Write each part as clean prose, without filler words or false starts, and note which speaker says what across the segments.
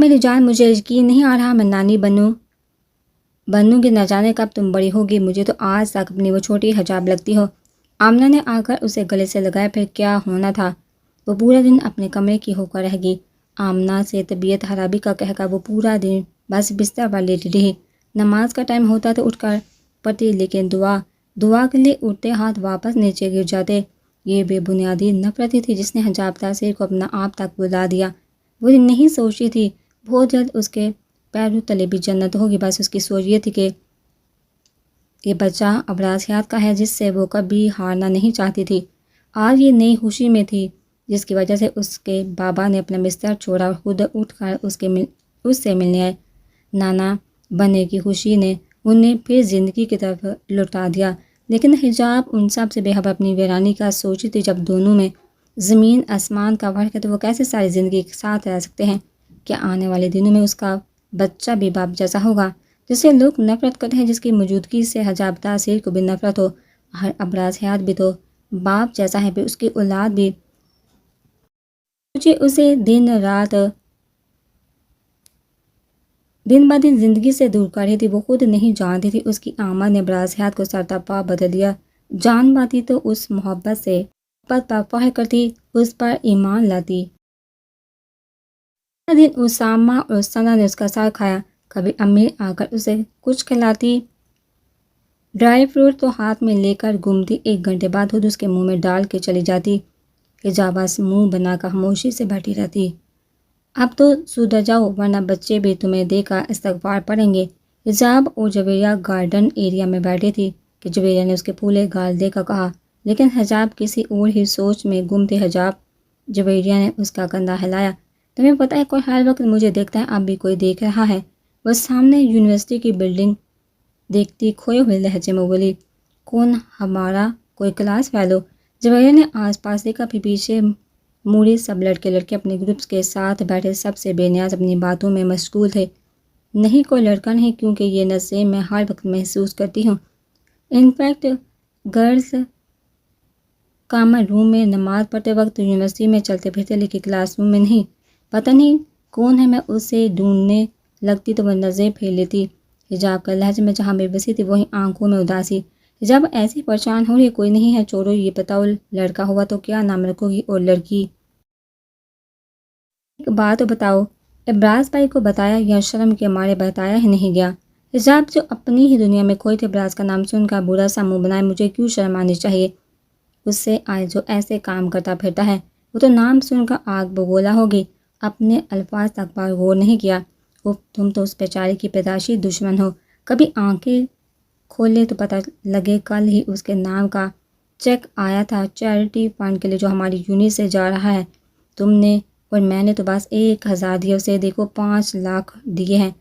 Speaker 1: میری جان، مجھے یقین نہیں آ رہا میں نانی بنوں گی، نہ جانے کب تم بڑی ہوگی، مجھے تو آج تک اپنی وہ چھوٹی حجاب لگتی ہو۔ آمنہ نے آ کر اسے گلے سے لگایا۔ پھر کیا ہونا تھا؟ وہ پورا دن اپنے کمرے کی ہو کر رہ گئی۔ آمنہ سے طبیعت خرابی کا کہہ کر وہ پورا دن بس بستر پر لیٹی رہی۔ نماز کا ٹائم ہوتا تو اٹھ کر پڑھتی، لیکن دعا کے لیے اٹھتے ہاتھ واپس نیچے گر جاتے۔ یہ بے بنیادی نفرت تھی جس نے حجاب تاثیر کو اپنا آپ تک بلا دیا۔ وہ نہیں سوچتی تھی بہت جلد اس کے پیروں تلے بھی جنت ہوگی، بس اس کی سوچ یہ تھی کہ یہ بچہ ابراز حیات کا ہے جس سے وہ کبھی ہارنا نہیں چاہتی تھی۔ آج یہ نئی خوشی میں تھی جس کی وجہ سے اس کے بابا نے اپنا بستر چھوڑا اور خود اٹھ کر اس سے ملنے آئے۔ نانا بننے کی خوشی نے انہیں پھر زندگی کی طرف لوٹا دیا، لیکن حجاب ان سب سے بے خبر اپنی ویرانی کا سوچی تھی۔ جب دونوں میں زمین آسمان کا فرق ہے تو وہ کیسے ساری زندگی ایک ساتھ رہ سکتے ہیں؟ کیا آنے والے دنوں میں اس کا بچہ بھی باپ جیسا ہوگا جس سے لوگ نفرت کرتے ہیں، جس کی موجودگی سے حجاب تاثیر کو بھی نفرت ہو؟ ہر ابراز حیات بھی تو باپ جیسا ہے، پھر اس کی اولاد بھی۔ مجھے اسے دن بہ دن زندگی سے دور کر رہی تھی، وہ خود نہیں جانتی تھی۔ اس کی آمد نے ابراز حیات کو سر تا پا بدل دیا۔ جان پاتی تو اس محبت پر فخر کرتی، اس پر ایمان لاتی۔ ہر دن اسامہ اور ثنا نے اس کا سر کھایا۔ کبھی امی آ کر اسے کچھ کھلاتی، ڈرائی فروٹ تو ہاتھ میں لے کر گھومتی، 1 گھنٹے بعد خود اس کے منہ میں ڈال کے چلی جاتی۔ حجاب بس منہ بنا کر خاموشی سے بیٹھی رہتی۔ اب تو سدھر جاؤ ورنہ بچے بھی تمہیں دے کر استغفار پڑھیں گے۔ حجاب اور جویریہ گارڈن ایریا میں بیٹھی تھی کہ جویریہ نے اس کے پھولے گال دے کر کہا، لیکن حجاب کسی اور ہی سوچ میں گم تھی۔ حجاب، جویریہ نے اس کا کندھا ہلایا، تمہیں پتہ ہے کوئی ہر وقت مجھے دیکھتا ہے، اب بھی کوئی دیکھ رہا ہے۔ وہ سامنے یونیورسٹی کی بلڈنگ دیکھتی کھوئے ہوئے لہجے میں بولی، کون؟ ہمارا کوئی کلاس فیلو؟ جویریہ نے آس پاس دیکھا، پھر پیچھے موڑی۔ سب لڑکے لڑکیاں اپنے گروپس کے ساتھ بیٹھے، سب سے بے نیاز اپنی باتوں میں مشغول تھے۔ نہیں کوئی لڑکا نہیں، کیونکہ یہ نشے میں ہر وقت محسوس کرتی ہوں۔ انفیکٹ گرلز کامن روم میں نماز پڑھتے وقت، یونیورسٹی میں چلتے پھرتے، لیکن کلاس روم میں نہیں۔ پتہ نہیں کون ہے، میں اسے ڈھونڈنے لگتی تو وہ نظریں پھیر لیتی۔ حجاب کا لہجہ میں جہاں بے بسی تھی وہیں آنکھوں میں اداسی۔ حجاب ایسی پریشان ہو رہی، کوئی نہیں ہے، چھوڑو یہ بتاؤ لڑکا ہوا تو کیا نام رکھو گی اور لڑکی؟ ایک بات بتاؤ، ابراز بھائی کو بتایا یا شرم کے مارے بتایا ہی نہیں گیا؟ حجاب جو اپنی ہی دنیا میں کھوئی تھی، ابراز کا نام سن کر برا سا منہ بنائے، مجھے کیوں شرم آنی چاہیے؟ اس سے آئے جو ایسے کام کرتا پھرتا ہے، وہ تو نام سن کر آگ بگولا ہوگی۔ اپنے الفاظ تک پر غور نہیں کیا۔ تم تو اس بیچارے کی پیدائشی دشمن ہو، کبھی آنکھیں کھولے تو پتہ لگے۔ کل ہی اس کے نام کا چیک آیا تھا چیریٹی فنڈ کے لیے جو ہماری یونٹ سے جا رہا ہے۔ تم نے اور میں نے تو بس 1000 دیے، اسے دیکھو 5 لاکھ دیے ہیں۔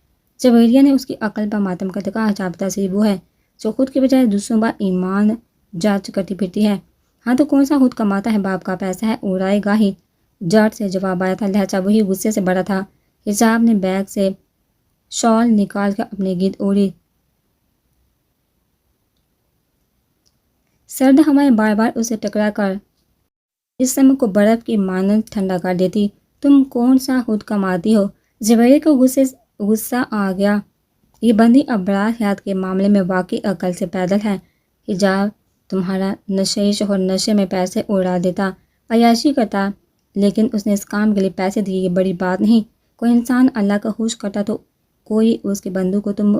Speaker 1: جویریہ نے اس کی عقل پر ماتم کرتے کہا، حجاب تاثیر وہ ہے جو خود کے بجائے دوسروں پر ایمان جاچ کرتی پھرتی ہے۔ ہاں تو کون سا خود کماتا ہے، باپ کا پیسہ ہے، اڑائے گا ہی۔ جٹ سے جواب آیا تھا، لہجہ وہی غصے سے بھرا تھا۔ حجاب نے بیگ سے شال نکال کر اپنے گرد اوڑھی۔ سرد ہوائیں بار بار اسے ٹکرا کر جسم کو برف کی مانند ٹھنڈا کر دیتی۔ تم کون سا خود کماتی ہو؟ جویریہ کو غصہ آ گیا۔ یہ بندی ابراز حیات کے معاملے میں واقعی عقل سے پیدل ہے۔ حجاب، تمہارا نشئی شوہر نشے میں پیسے اڑا دیتا، عیاشی کرتا، لیکن اس نے اس کام کے لیے پیسے دیے، یہ بڑی بات نہیں۔ کوئی انسان اللہ کا خوش کرتا تو کوئی اس کے بندوں کو، تم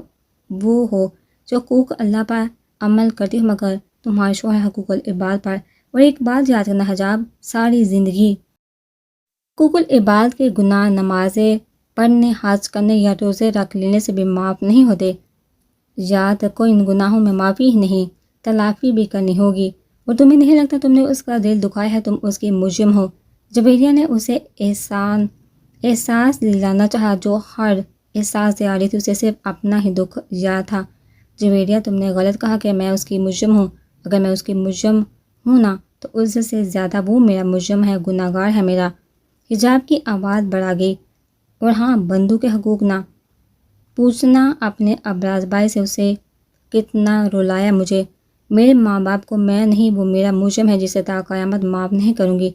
Speaker 1: وہ ہو جو حقوق اللہ پر عمل کرتی ہو، مگر تمہارے شوہر حقوق العباد پر۔ اور ایک بات یاد رکھنا حجاب، ساری زندگی حقوق العباد کے گناہ نمازیں پڑھنے، حج کرنے یا روزے رکھ لینے سے بھی معاف نہیں ہوتے۔ یاد رکھو ان گناہوں میں معافی ہی نہیں، تلافی بھی کرنی ہوگی، اور تمہیں نہیں لگتا تم نے اس کا دل دکھایا ہے، تم اس کی مجرم ہو۔ جویریہ نے اسے احساس دلانا چاہا جو ہر احساس دلا رہی تھی، اسے صرف اپنا ہی دکھ یاد تھا۔ جویریہ، تم نے غلط کہا کہ میں اس کی مجرم ہوں۔ اگر میں اس کی مجرم ہوں نا، تو اس سے زیادہ وہ میرا مجرم ہے، گناہ گار ہے میرا۔ حجاب کی آواز بڑھا گئی، اور ہاں، بندوں کے حقوق نہ پوچھنا اپنے ابراز بھائی سے، اسے کتنا رلایا مجھے۔ میرے ماں باپ کو میں نہیں، وہ میرا مجرم ہے جسے تا قیامت معاف نہیں کروں گی۔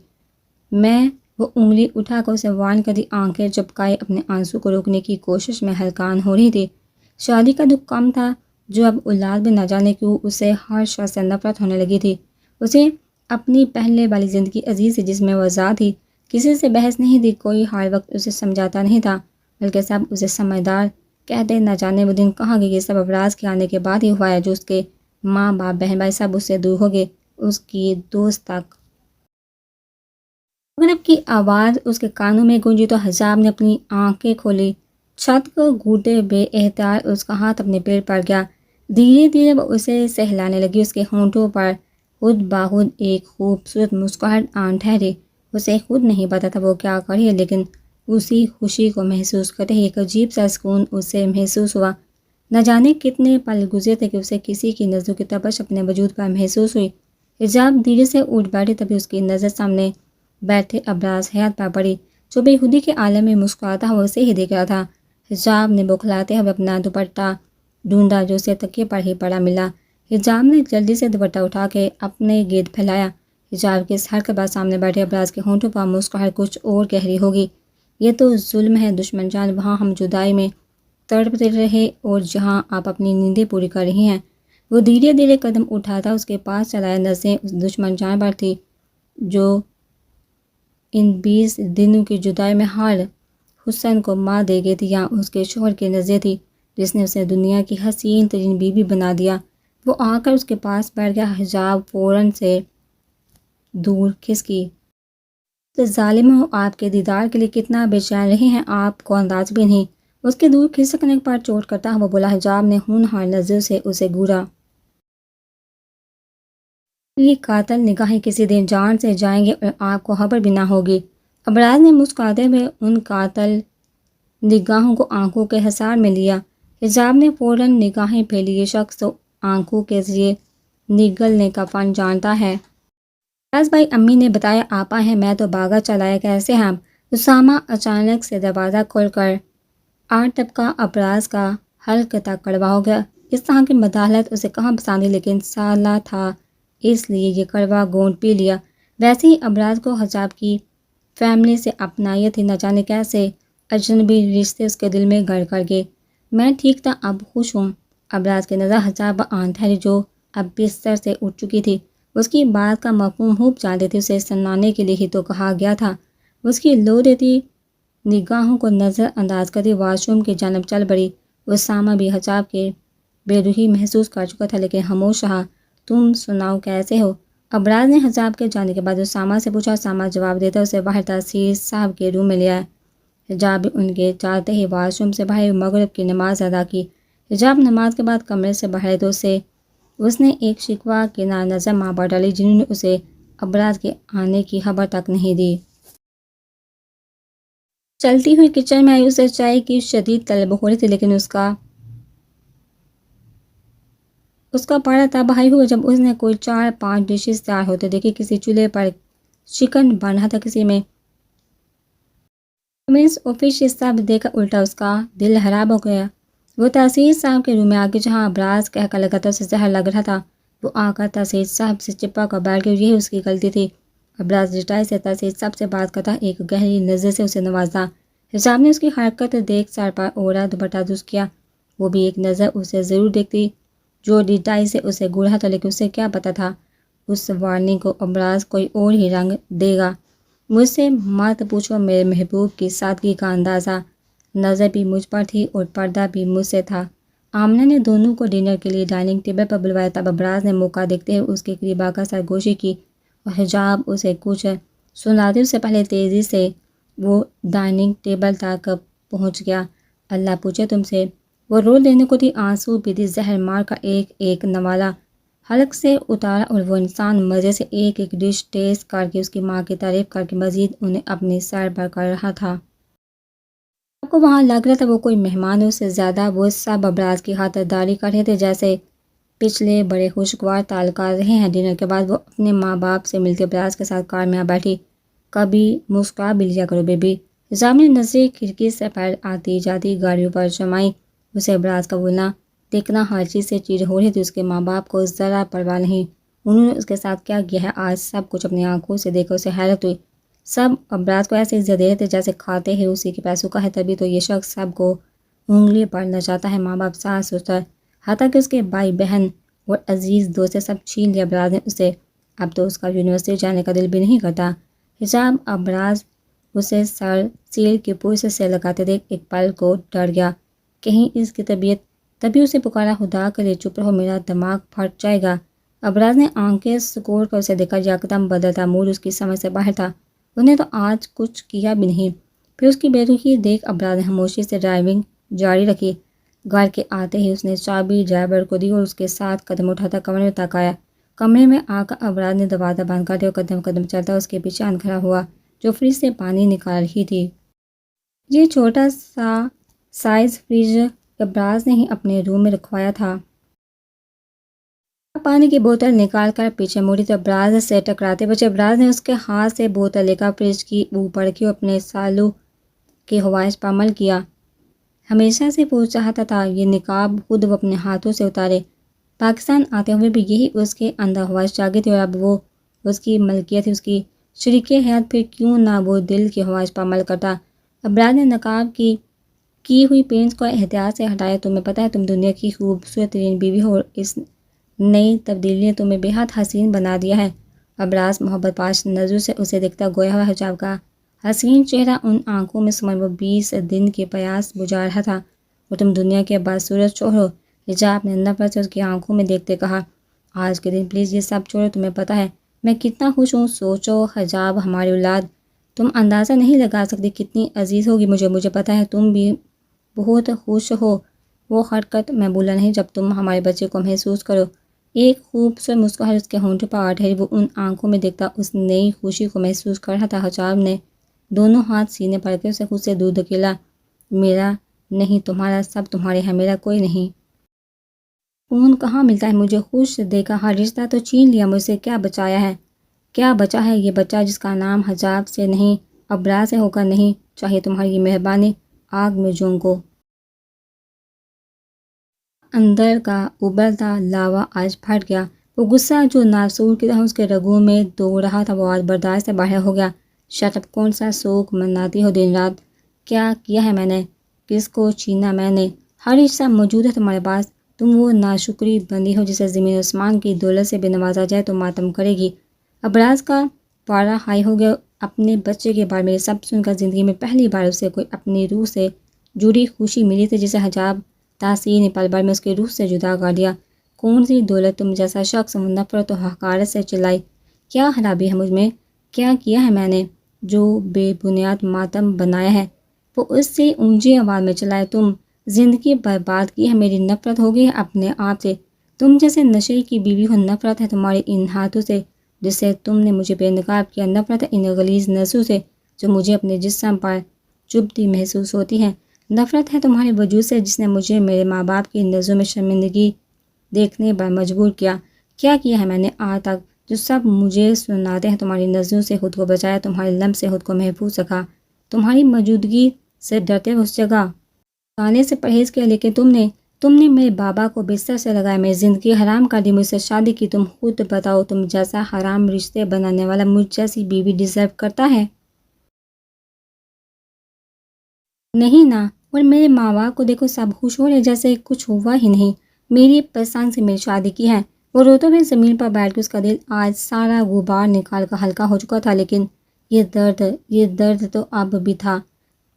Speaker 1: میں وہ انگلی اٹھا کر اسے وارن کر دی، آنکھیں چپکائے اپنے آنسو کو روکنے کی کوشش میں ہلکان ہو رہی تھی۔ شادی کا دکھ کم تھا جو اب اولاد بھی نہ جانے کیوں اسے ہر شخص سے نفرت ہونے لگی تھی۔ اسے اپنی پہلے والی زندگی عزیز تھی جس میں وہ آزاد تھی، کسی سے بحث نہیں تھی، کوئی ہر وقت اسے سمجھاتا نہیں تھا، بلکہ سب اسے سمجھدار کہتے۔ نہ جانے وہ دن کہاں گئے، یہ سب ابراز کے آنے کے بعد ہی ہوا ہے، جو اس کے ماں باپ بہن بھائی سب اس سے دور ہو گئے، اس کی دوست تک۔ مغرب کی آواز اس کے کانوں میں گونجی تو حجاب نے اپنی آنکھیں کھولی، چھت کو گھوٹے بے احتیاط اس کا ہاتھ اپنے پیٹ پر گیا، دھیرے دھیرے وہ اسے سہلانے لگی، اس کے ہونٹوں پر خود بخود ایک خوبصورت مسکراہٹ آن ٹھہری۔ اسے خود نہیں پتا تھا وہ کیا کر رہی ہے، لیکن اسی خوشی کو محسوس کرتے ہی ایک عجیب سا سکون اسے محسوس ہوا۔ نہ جانے کتنے پل گزرے تھے کہ اسے کسی کی نظروں کی تپش اپنے وجود پر محسوس ہوئی۔ حجاب دھیرے سے اٹھ بیٹھی، تبھی اس کی نظر سامنے بیٹھے ابراز حیات پر پڑی، جو بے خودی کے عالم میں مسکراتا ہوا اسے ہی دیکھ رہا تھا۔ حجاب نے بوکھلاتے ہوئے اپنا دوپٹہ ڈھونڈا جو اسے تکیے پر ہی پڑا ملا۔ حجاب نے جلدی سے دوپٹہ اٹھا کے اپنے گرد پھیلایا۔ حجاب کے اس حرکت کے بعد سامنے بیٹھے ابراز کے ہونٹوں پر مسکراہٹ کچھ اور گہری ہوگی۔ یہ تو ظلم ہے دشمن جان، وہاں ہم جدائی میں تڑپتے رہے اور جہاں آپ اپنی نیندیں پوری کر رہی ہیں۔ وہ دھیرے دھیرے قدم اٹھاتا اس کے پاس چلایا، نظریں اس دشمن جان پر تھی جو ان 20 دنوں کی جدائی میں ہر حسن کو مار دے گئی تھی، یا اس کے شوہر کی نظریں تھی جس نے اسے دنیا کی حسین ترین بیوی بنا دیا۔ وہ آ کر اس کے پاس بیٹھ گیا۔ حجاب فوراً سے دور کھسکی۔ ظالم ہو، آپ کے دیدار کے لیے کتنا بے چین رہے ہیں، آپ کو انداز بھی نہیں۔ اس کے دور کھسکنے پر چوٹ کرتا ہوا بولا۔ حجاب نے ہونہار نظروں سے اسے گھورا۔ یہ قاتل نگاہیں کسی دن جان سے جائیں گے اور آپ کو خبر بھی نہ ہوگی۔ ابراز نے مسکراتے ہوئے ان قاتل نگاہوں کو آنکھوں کے حصار میں لیا۔ حجاب نے فوراً نگاہیں پھیلی، یہ شخص تو آنکھوں کے ذریعے نگلنے کا فن جانتا ہے۔ ابراز بھائی، امی نے بتایا آپا ہیں، میں تو بھاگا چلایا، کیسے ہیں آپ؟ اسامہ اچانک سے دروازہ کھول کر آ ٹپکا۔ ابراز کا حلق تک کڑوا ہو گیا۔ اس طرح کی مداخلت اسے کہاں پسند تھی، لیکن سالہ تھا اس لیے یہ کڑوا گھونٹ پی لیا۔ ویسے ہی ابراز کو حجاب کی فیملی سے اپنائیت تھی، نہ جانے کیسے اجنبی رشتے اس کے دل میں گھر کر گئے۔ میں ٹھیک تھا، اب خوش ہوں۔ ابراز کی نظر حجاب آن ٹھہری جو اب بستر سے اٹھ چکی تھی۔ اس کی بات کا مفہوم خوب جانتی تھی، اسے سنانے کے لیے ہی تو کہا گیا تھا۔ اس کی لو دیتی نگاہوں کو نظر انداز کرتی واش روم کی جانب چل پڑی۔ اسامہ بھی حجاب کے بے روحی محسوس کر چکا تھا، لیکن خاموش رہا۔ تم سناؤ کیسے ہو؟ ابراز نے حجاب کے جانے کے بعد اسامہ سے پوچھا۔ اسامہ جواب دیتا اسے باہر تحصیل صاحب کے روم میں لے آیا۔ حجاب بھی ان کے جاتے ہی واش روم سے باہر مغرب کی نماز ادا کی۔ حجاب نماز کے بعد کمرے سے باہر تو اس نے ایک شکوہ کنار نظر ماں پر ڈالی، جنہوں نے اسے ابراز کے آنے کی خبر تک نہیں دی۔ چلتی ہوئی کچن میں آئی، اسے چائے کی شدید طلب ہو رہی تھی، لیکن اس کا پارا تب ہائی ہوا جب اس نے کوئی 4-5 ڈشز تیار ہوتے دیکھی۔ کسی چولہے پر چکن بن رہا تھا، کسی میں میز آفیشیس صاحب دیکھ کر الٹا اس کا دل خراب ہو گیا۔ وہ تحصیل صاحب کے روم میں آ کے جہاں ابراز کہہ کر لگا تھا اسے زہر لگ رہا تھا، وہ آ کر تحصیل صاحب سے چپا کر بیٹھ گئی۔ یہی اس کی غلطی تھی۔ ابراز رٹائی سے تحصیل صاحب سے بات کرتا ایک گہری نظر سے اسے نوازا۔ حجاب نے اس کی حرکت دیکھ سر پر اوڑھا دوپٹہ درست کیا۔ وہ بھی ایک نظر اسے ضرور دیکھتی جو رٹائی سے اسے گھورا تھا، لیکن اسے کیا پتا تھا اس وارننگ کو ابراز کوئی اور ہی رنگ دے گا۔ مجھ سے مت پوچھو میرے محبوب کی سادگی کا اندازہ۔ نظر بھی مجھ پر تھی اور پردہ بھی مجھ سے تھا۔ آمنہ نے دونوں کو ڈنر کے لیے ڈائننگ ٹیبل پر بلوایا، تب ابراز نے موقع دیکھتے ہوئے اس کے قریب آ کر سرگوشی کی اور حجاب اسے کچھ سناتے اس سے پہلے تیزی سے وہ ڈائننگ ٹیبل تک پہنچ گیا۔ اللہ پوچھے تم سے؟ وہ رو لینے کو تھی، آنسو بھی تھی، زہر مار کا ایک ایک نوالا حلق سے اتارا اور وہ انسان مزے سے ایک ایک ڈش ٹیسٹ کر کے اس کی ماں کی تعریف کر کے مزید انہیں اپنی سر پر کر رہا تھا۔ آپ کو وہاں لگ رہا تھا وہ کوئی مہمان ہے، اس سے زیادہ وہ سب ابراز کی خاطرداری کر رہے تھے، جیسے پچھلے بڑے خوشگوار تعلقات رہے ہیں۔ ڈنر کے بعد وہ اپنے ماں باپ سے ملتے ابراز کے ساتھ کار میں آ بیٹھی۔ کبھی مسکرا بھی لیا کرو بیبی۔ حجاب نے نظریں کھڑکی سے پھیل آتی جاتی گاڑیوں پر جمائی۔ اسے ابراز کا بولنا دیکھنا ہر چیز سے چیڑ ہو رہی تھی۔ اس کے ماں باپ کو ذرا پرواہ نہیں، انہوں نے اس کے ساتھ کیا کیا ہے، آج سب کچھ اپنی آنکھوں سے دیکھا۔ اسے حیرت ہوئی سب ابراز کو ایسے عزت دے رہے تھے جیسے کھاتے ہیں اسی کے پیسوں کا ہے، تبھی تو یہ شخص سب کو انگلی پڑنا چاہتا ہے، ماں باپ، ساس سسر، حتیٰ کہ اس کے بھائی بہن اور عزیز دوست سب چھین لیا ابراز نے اسے۔ اب تو اس کا یونیورسٹی جانے کا دل بھی نہیں کرتا۔ حجاب ابراز اسے سر سیل کے پوچھ سے لگاتے دیکھ ایک پل کو ڈر گیا، کہیں اس کی طبیعت، تبھی اسے پکارا، خدا کرے چپ رہو، میرا دماغ پھٹ جائے گا۔ ابراز نے آنکھیں سکوڑ کر اسے دیکھا، یکدم بدلتا موڈ اس کی سمجھ سے باہر تھا، انہیں تو آج کچھ کیا بھی نہیں۔ پھر اس کی بے رخی دیکھ ابراز نے خاموشی سے ڈرائیونگ جاری رکھی۔ گھر کے آتے ہی اس نے چابی ڈرائیور کو دی اور اس کے ساتھ قدم اٹھاتا کمرے میں تک آیا۔ کمرے میں آ کر ابراز نے دروازہ بند کر دیا اور قدم قدم چلتا اس کے پیچھے آن کھڑا ہوا جو فریج سے پانی نکال رہی تھی۔ یہ چھوٹا سا سائز فریج ابراز نے ہی اپنے روم میں رکھوایا تھا۔ پانی کی بوتل نکال کر پیچھے مڑی تو ابراز سے ٹکراتے بچے۔ ابراز نے اس کے ہاتھ سے بوتل لے کر فریج کی اوپر کی اور اپنے سالوں کی خواہش پر عمل کیا۔ ہمیشہ سے وہ چاہتا تھا یہ نقاب خود وہ اپنے ہاتھوں سے اتارے۔ پاکستان آتے ہوئے بھی یہی اس کے اندر خواہش جاگی تھی اور اب وہ اس کی ملکیت تھی، اس کی شریک حیات، پھر کیوں نہ وہ دل کی خواہش پر عمل کرتا۔ ابراز نے نقاب کی ہوئی پینس کو احتیاط سے ہٹایا۔ تمہیں پتہ ہے تم دنیا کی خوبصورت ترین بیوی ہو اور اس نئی تبدیلی نے تمہیں بے حد حسین بنا دیا ہے۔ ابراز محبت پاش نظروں سے اسے دیکھتا گویا ہوا حجاب کا حسین چہرہ ان آنکھوں میں سمن وہ 20 دن کے پیاس بجھا رہا تھا۔ اور تم دنیا کے بدصورت شوہر ہو۔ حجاب نے نفرت سے اس کی آنکھوں میں دیکھتے کہا، آج کے دن پلیز یہ سب چھوڑو، تمہیں پتہ ہے میں کتنا خوش ہوں۔ سوچو حجاب، ہماری اولاد، تم اندازہ نہیں لگا سکتی کتنی عزیز ہوگی مجھے پتہ ہے تم بھی بہت خوش ہو۔ وہ حرکت میں بھولا نہیں جب تم ہمارے بچے کو محسوس کرو۔ ایک خوبصورت مسکراہٹ اس کے ہونٹوں پر آ ٹھہری، وہ ان آنکھوں میں دیکھتا اس نئی خوشی کو محسوس کر رہا تھا۔ حجاب نے دونوں ہاتھ سینے پر کے اسے خود سے دور دھکیلا، میرا نہیں تمہارا، سب تمہارے ہیں، میرا کوئی نہیں۔ خون کہاں ملتا ہے مجھے خوش دیکھا، ہر رشتہ تو چھین لیا مجھ سے، کیا بچایا ہے، کیا بچا ہے یہ بچہ جس کا نام حجاب سے نہیں، ابراز سے ہو کر نہیں، چاہیے تمہاری مہربانی آگ میں جھونکو۔ اندر کا ابلتا لاوا آج پھٹ گیا۔ وہ غصہ جو ناسور کی طرح اس کے رگوں میں دوڑ رہا تھا وہ آج برداشت سے باہر ہو گیا۔ شٹ اپ، کون سا سوگ مناتی ہو دن رات، کیا کیا ہے میں نے، کس کو چھینا میں نے، ہر رشتہ موجود ہے تمہارے پاس، تم وہ ناشکری بندی ہو جسے زمین آسمان کی دولت سے بھی نوازا جائے تو ماتم کرے گی۔ ابراز کا پارا ہائی ہو گیا، اپنے بچے کے بارے میں سب سن کر زندگی میں پہلی بار اسے کوئی اپنی روح سے جڑی خوشی ملی تھی جسے حجاب تاثیر نے پل بھر میں اس کی روح سے جدا کر دیا۔ کون سی دولت، تم جیسا شخص، نفرت و حقارت سے چلائی، کیا خرابی ہے مجھ میں، کیا کیا ہے میں نے جو بے بنیاد ماتم بنایا ہے۔ وہ اس سے اونچی آواز میں چلائے، تم زندگی برباد کی ہے، میری نفرت ہو گئی ہے اپنے آپ سے، تم جیسے نشے کی بیوی ہو، نفرت ہے تمہارے ان ہاتھوں سے جس سے تم نے مجھے بے نقاب کیا، نفرت ہے ان غلیظ نظروں سے جو مجھے اپنے جسم پر چبھتی محسوس ہوتی ہے، نفرت ہے تمہارے وجود سے جس نے مجھے میرے ماں باپ کی نظروں میں شرمندگی دیکھنے پر مجبور کیا ہے میں نے آج تک جو سب مجھے سناتے ہیں، تمہاری نظروں سے خود کو بچایا، تمہارے لمس سے خود کو محفوظ رکھا، تمہاری موجودگی سے ڈرتے ہوئے اس جگہ جانے سے پرہیز کیا، لیکن تم نے میرے بابا کو بستر سے لگایا، میری زندگی حرام کر دی، مجھ سے شادی کی، تم خود بتاؤ تم جیسا حرام رشتے بنانے والا مجھ جیسی بیوی ڈیزرو کرتا ہے؟ نہیں نا، اور میرے ماں باپ کو دیکھو، سب خوش ہو رہے جیسے کچھ ہوا ہی نہیں، میری پسند سے میری شادی کی ہے۔ وہ روتے ہوئے زمین پر بیٹھ کے اس کا دل آج سارا غبار نکال کر ہلکا ہو چکا تھا، لیکن یہ درد تو اب بھی تھا۔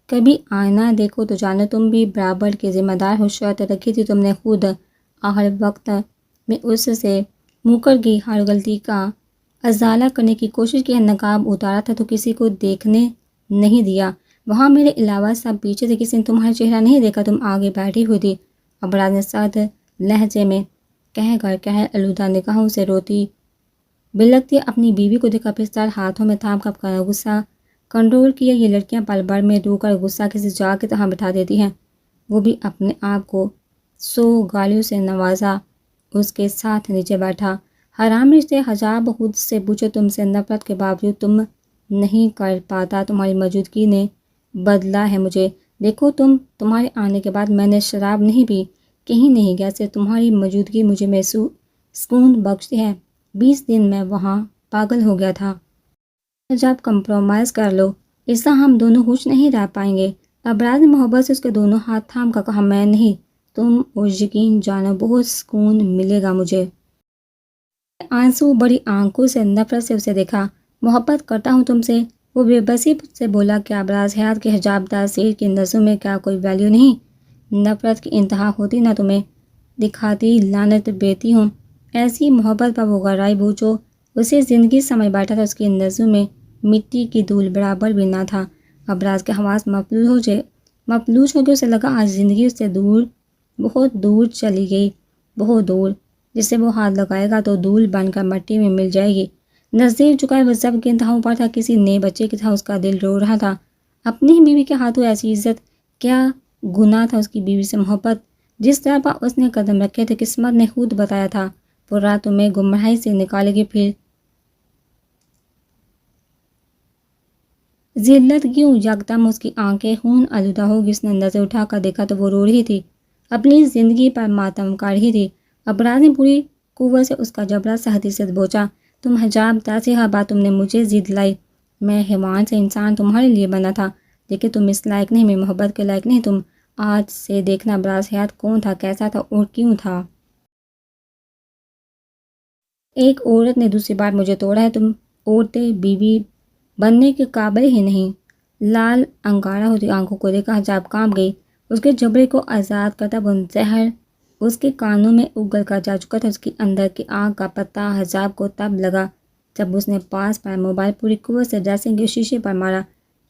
Speaker 1: کبھی آئینہ دیکھو تو جانو تم بھی برابر کے ذمہ دار ہو، شرط رکھی تھی تم نے خود، آخر وقت میں اس سے مکر گئی، ہر غلطی کا ازالہ کرنے کی کوشش کی ہے، نقاب اتارا تھا تو کسی کو دیکھنے نہیں دیا، وہاں میرے علاوہ سب پیچھے سے، کسی نے تمہارا چہرہ نہیں دیکھا، تم آگے بیٹھی ہوئی تھی۔ ابراز نے سخت لہجے میں کہہ آلودہ نگاہوں سے روتی بلکتی اپنی بیوی کو دیکھا، پھر سر ہاتھوں میں تھام کر غصہ کنٹرول کیا۔ یہ لڑکیاں پل بھر میں رو کر غصہ کسی جاگ کی طرح بٹھا دیتی ہیں، وہ بھی اپنے آپ کو 100 گالیوں سے نوازا، اس کے ساتھ نیچے بیٹھا۔ حرام رشتے، حجاب خود سے پوچھو، تم سے نفرت کے باوجود تم نہیں کر پاتا، تمہاری موجودگی نے بدلا ہے مجھے، دیکھو تمہارے آنے کے بعد میں نے شراب نہیں پی، کہیں نہیں گیا، صرف تمہاری موجودگی مجھے محسوس سکون بخشتی ہے۔ 20 دن میں وہاں پاگل ہو گیا تھا۔ جب کمپرومائز کر لو اس طرح ہم دونوں خوش نہیں رہ پائیں گے۔ ابراز نے محبت سے اس کے دونوں ہاتھ تھام کر کہا میں نہیں، تم، اور یقین جانو بہت سکون ملے گا مجھے۔ آنسو بڑی آنکھوں سے نفرت سے اسے دیکھا۔ محبت کرتا ہوں تم سے، وہ بے بسی سے بولا۔ کیا ابراز حیات کے حجاب تاثیر کی نظروں میں کیا کوئی ویلیو نہیں؟ نفرت کی انتہا ہوتی نہ تمہیں دکھاتی لعنت بیتی ہوں۔ ایسی محبت پر وہ غرائب ہو جو اسے زندگی سمجھ بیٹھا تھا، اس کی نظروں میں مٹی کی دھول برابر بھی نہ تھا۔ ابراز کے حواس مفلوج ہو کے اسے لگا آج زندگی اس سے دور، بہت دور چلی گئی، بہت دور، جسے وہ ہاتھ لگائے گا تو دھول بن کر مٹی میں مل جائے گی۔ نزدیک جھکائے وہ ضبط کی انتہاؤں پر تھا، کسی نئے بچے کی طرح اس کا دل رو رہا تھا۔ اپنی ہی بیوی کے ہاتھوں ایسی عزت، کیا گناہ تھا اس کی بیوی سے محبت؟ جس طرح پر اس نے قدم رکھے تھے قسمت نے خود بتایا تھا وہ رات تمہیں گمراہی سے نکالے گی۔ پھر ذلت کیوں؟ یکدم اس کی آنکھیں خون آلودہ ہو گئی۔ اس نے نظر اٹھا کر دیکھا تو وہ رو رہی تھی، اپنی زندگی پر ماتم کر رہی تھی۔ ابراز نے پوری قوت سے اس کا جبڑا سختی سے دبوچا۔ تم حجاب تاثیر ہر بات تم نے مجھے ضد لائی، میں حیوان سے انسان تمہارے لیے بنا تھا، لیکن تم اس لائق نہیں، میں محبت کے لائق نہیں۔ تم آج سے دیکھنا ابراز حیات کون تھا، کیسا تھا اور کیوں تھا۔ ایک عورت نے دوسری بار مجھے توڑا ہے، تم عورتیں بیوی بننے کے قابل ہی نہیں۔ لال انگارہ ہوتی آنکھوں کو دیکھا، حجاب کانپ گئی، اس کے جبڑے کو آزاد کرتا وہ زہر اس کے کانوں میں اگل کر جا چکا تھا۔ اس کی اندر کی آنکھ کا پتہ حجاب کو تب لگا جب اس نے پاس پایا موبائل پوری قوت سے ڈریسنگ کے شیشے پر مارا،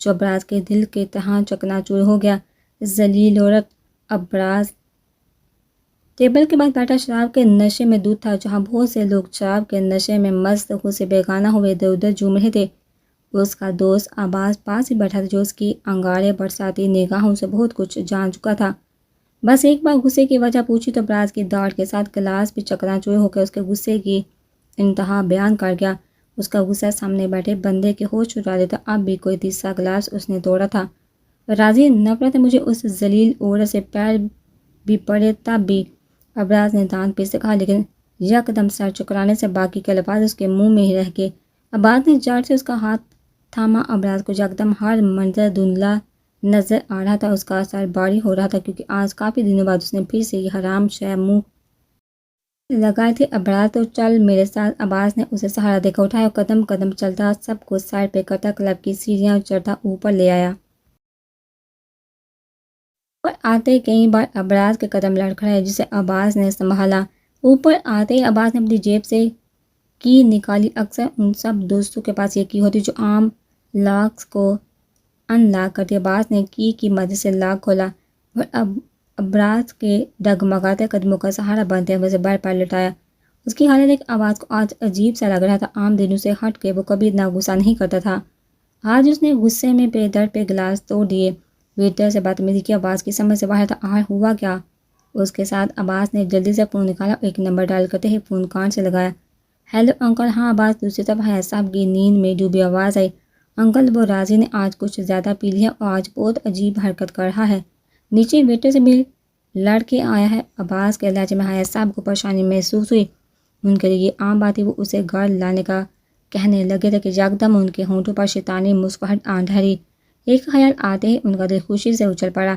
Speaker 1: جو ابراز کے دل کے طرح چکنا چور ہو گیا۔ ذلیل عورت! ابراز ٹیبل کے بعد بیٹھا شراب کے نشے میں دودھ تھا، جہاں بہت سے لوگ شراب کے نشے میں مست خود سے بیگانہ ہوئے ادھر ادھر جھوم رہے تھے۔ اس کا دوست عباس پاس ہی بیٹھا تھا، جو اس کی انگارے برساتی نگاہوں سے بہت کچھ جان چکا تھا۔ بس ایک بار غصے کی وجہ پوچھی تو ابراز کی داڑھ کے ساتھ گلاس بھی چکنا چور ہو کے اس کے غصے کی انتہا بیان کر گیا۔ اس کا غصہ سامنے بیٹھے بندے کے ہوش چرا دیتا۔ اب بھی کوئی تیسرا گلاس اس نے توڑا تھا۔ راضی نفرت ہے مجھے اس ذلیل عورت سے، پیر بھی پڑے تب بھی، ابراز نے دانت پیستے کہا، لیکن یکدم سر چکرانے سے باقی کے الفاظ اس کے منہ میں ہی رہ گئے۔ عباس نے جڑ سے اس کا ہاتھ تھاما۔ ابراز کو یکدم ہر منظر دھندلا نظر آ رہا تھا، اس کا سر بھاری ہو رہا تھا، کیونکہ آج کافی دنوں بعد اس نے پھر سے یہ حرام شے منہ لگائے تھے۔ ابراز تو چل میرے ساتھ۔ عباس نے اسے سہارا دے کر اٹھایا اور قدم قدم چلتا سب کو سر پہ کرتا کلب کی سیڑھیاں چڑھتا اوپر لے آیا۔ اوپر آتے کئی بار ابراز کے قدم لڑکھڑائے، جسے عباس نے سنبھالا۔ اوپر آتے ہی عباس نے اپنی جیب سے کی نکالی۔ اکثر ان سب دوستوں کے پاس یہ کی ہوتی جو عام لاکس کو ان لاک کرتی۔ عباس نے کی مدد سے لاک کھولا اور ابراز کے ڈگمگاتے قدموں کا سہارا بنتے ہوئے اسے بر پر لٹایا۔ اس کی حالت ایک عباس کو آج عجیب سا لگ رہا تھا۔ عام دنوں سے ہٹ کے وہ کبھی اتنا غصہ نہیں کرتا تھا، آج اس نے غصے میں پہ در پہ گلاس توڑ دیے۔ ویٹر سے بدتمیزی کی، عباس کی سمجھ سے باہر تھا۔ ہوا کیا اس کے ساتھ؟ عباس نے جلدی سے فون نکالا اور ایک نمبر ڈائل کرتے ہی فون کان سے لگایا۔ Hello uncle. ہاں عباس دوسری طرف حیات صاحب کی نیند میں ڈوبی آواز آئی۔ انکل وہ راضی نے آج کچھ زیادہ پی لیا اور آج بہت عجیب حرکت کر رہا ہے، نیچے ویٹر سے بھی لڑ کے آیا ہے۔ عباس کے لہجے میں حیات صاحب کو پریشانی محسوس ہوئی، ان کے لیے یہ عام بات تھی۔ وہ اسے گھر لانے کا کہنے لگے تھے کہ یکدم ان کے ہونٹوں پر شیطانی مسکراہٹ آ ٹھہری۔ ایک خیال آتے ہی ان کا دل خوشی سے اچھل پڑا۔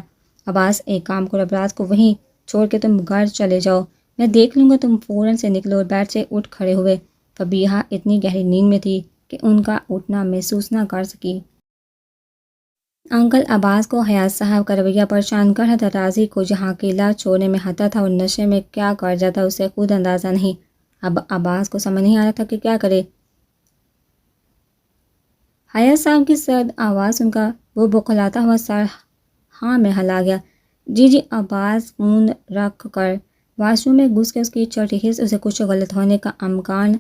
Speaker 1: عباس ایک کام کرو، ابراز کو وہیں چھوڑ کے تم گھر چلے جاؤ، میں دیکھ لوں گا، تم فوراً سے نکلو۔ اور بیٹھ سے اٹھ کھڑے ہوئے۔ فبیہا اتنی گہری نیند میں تھی کہ ان کا اٹھنا محسوس نہ کر سکی۔ انکل عباس کو حیات صاحب کا رویہ پریشان کر رہا تھا۔ راضی کو جہاں اکیلا چھوڑنے میں ہتا تھا اور نشے میں کیا کر جاتا اسے خود اندازہ نہیں۔ اب عباس کو سمجھ نہیں آ رہا تھا کہ کیا کرے۔ حیات صاحب کی سرد آواز سن کر وہ بوکھلاتا ہوا سر ہاں میں ہلا گیا۔ جی عباس فون رکھ کر واش روم میں گھس کے اس کی چھوٹی حس اسے کچھ غلط ہونے کا امکان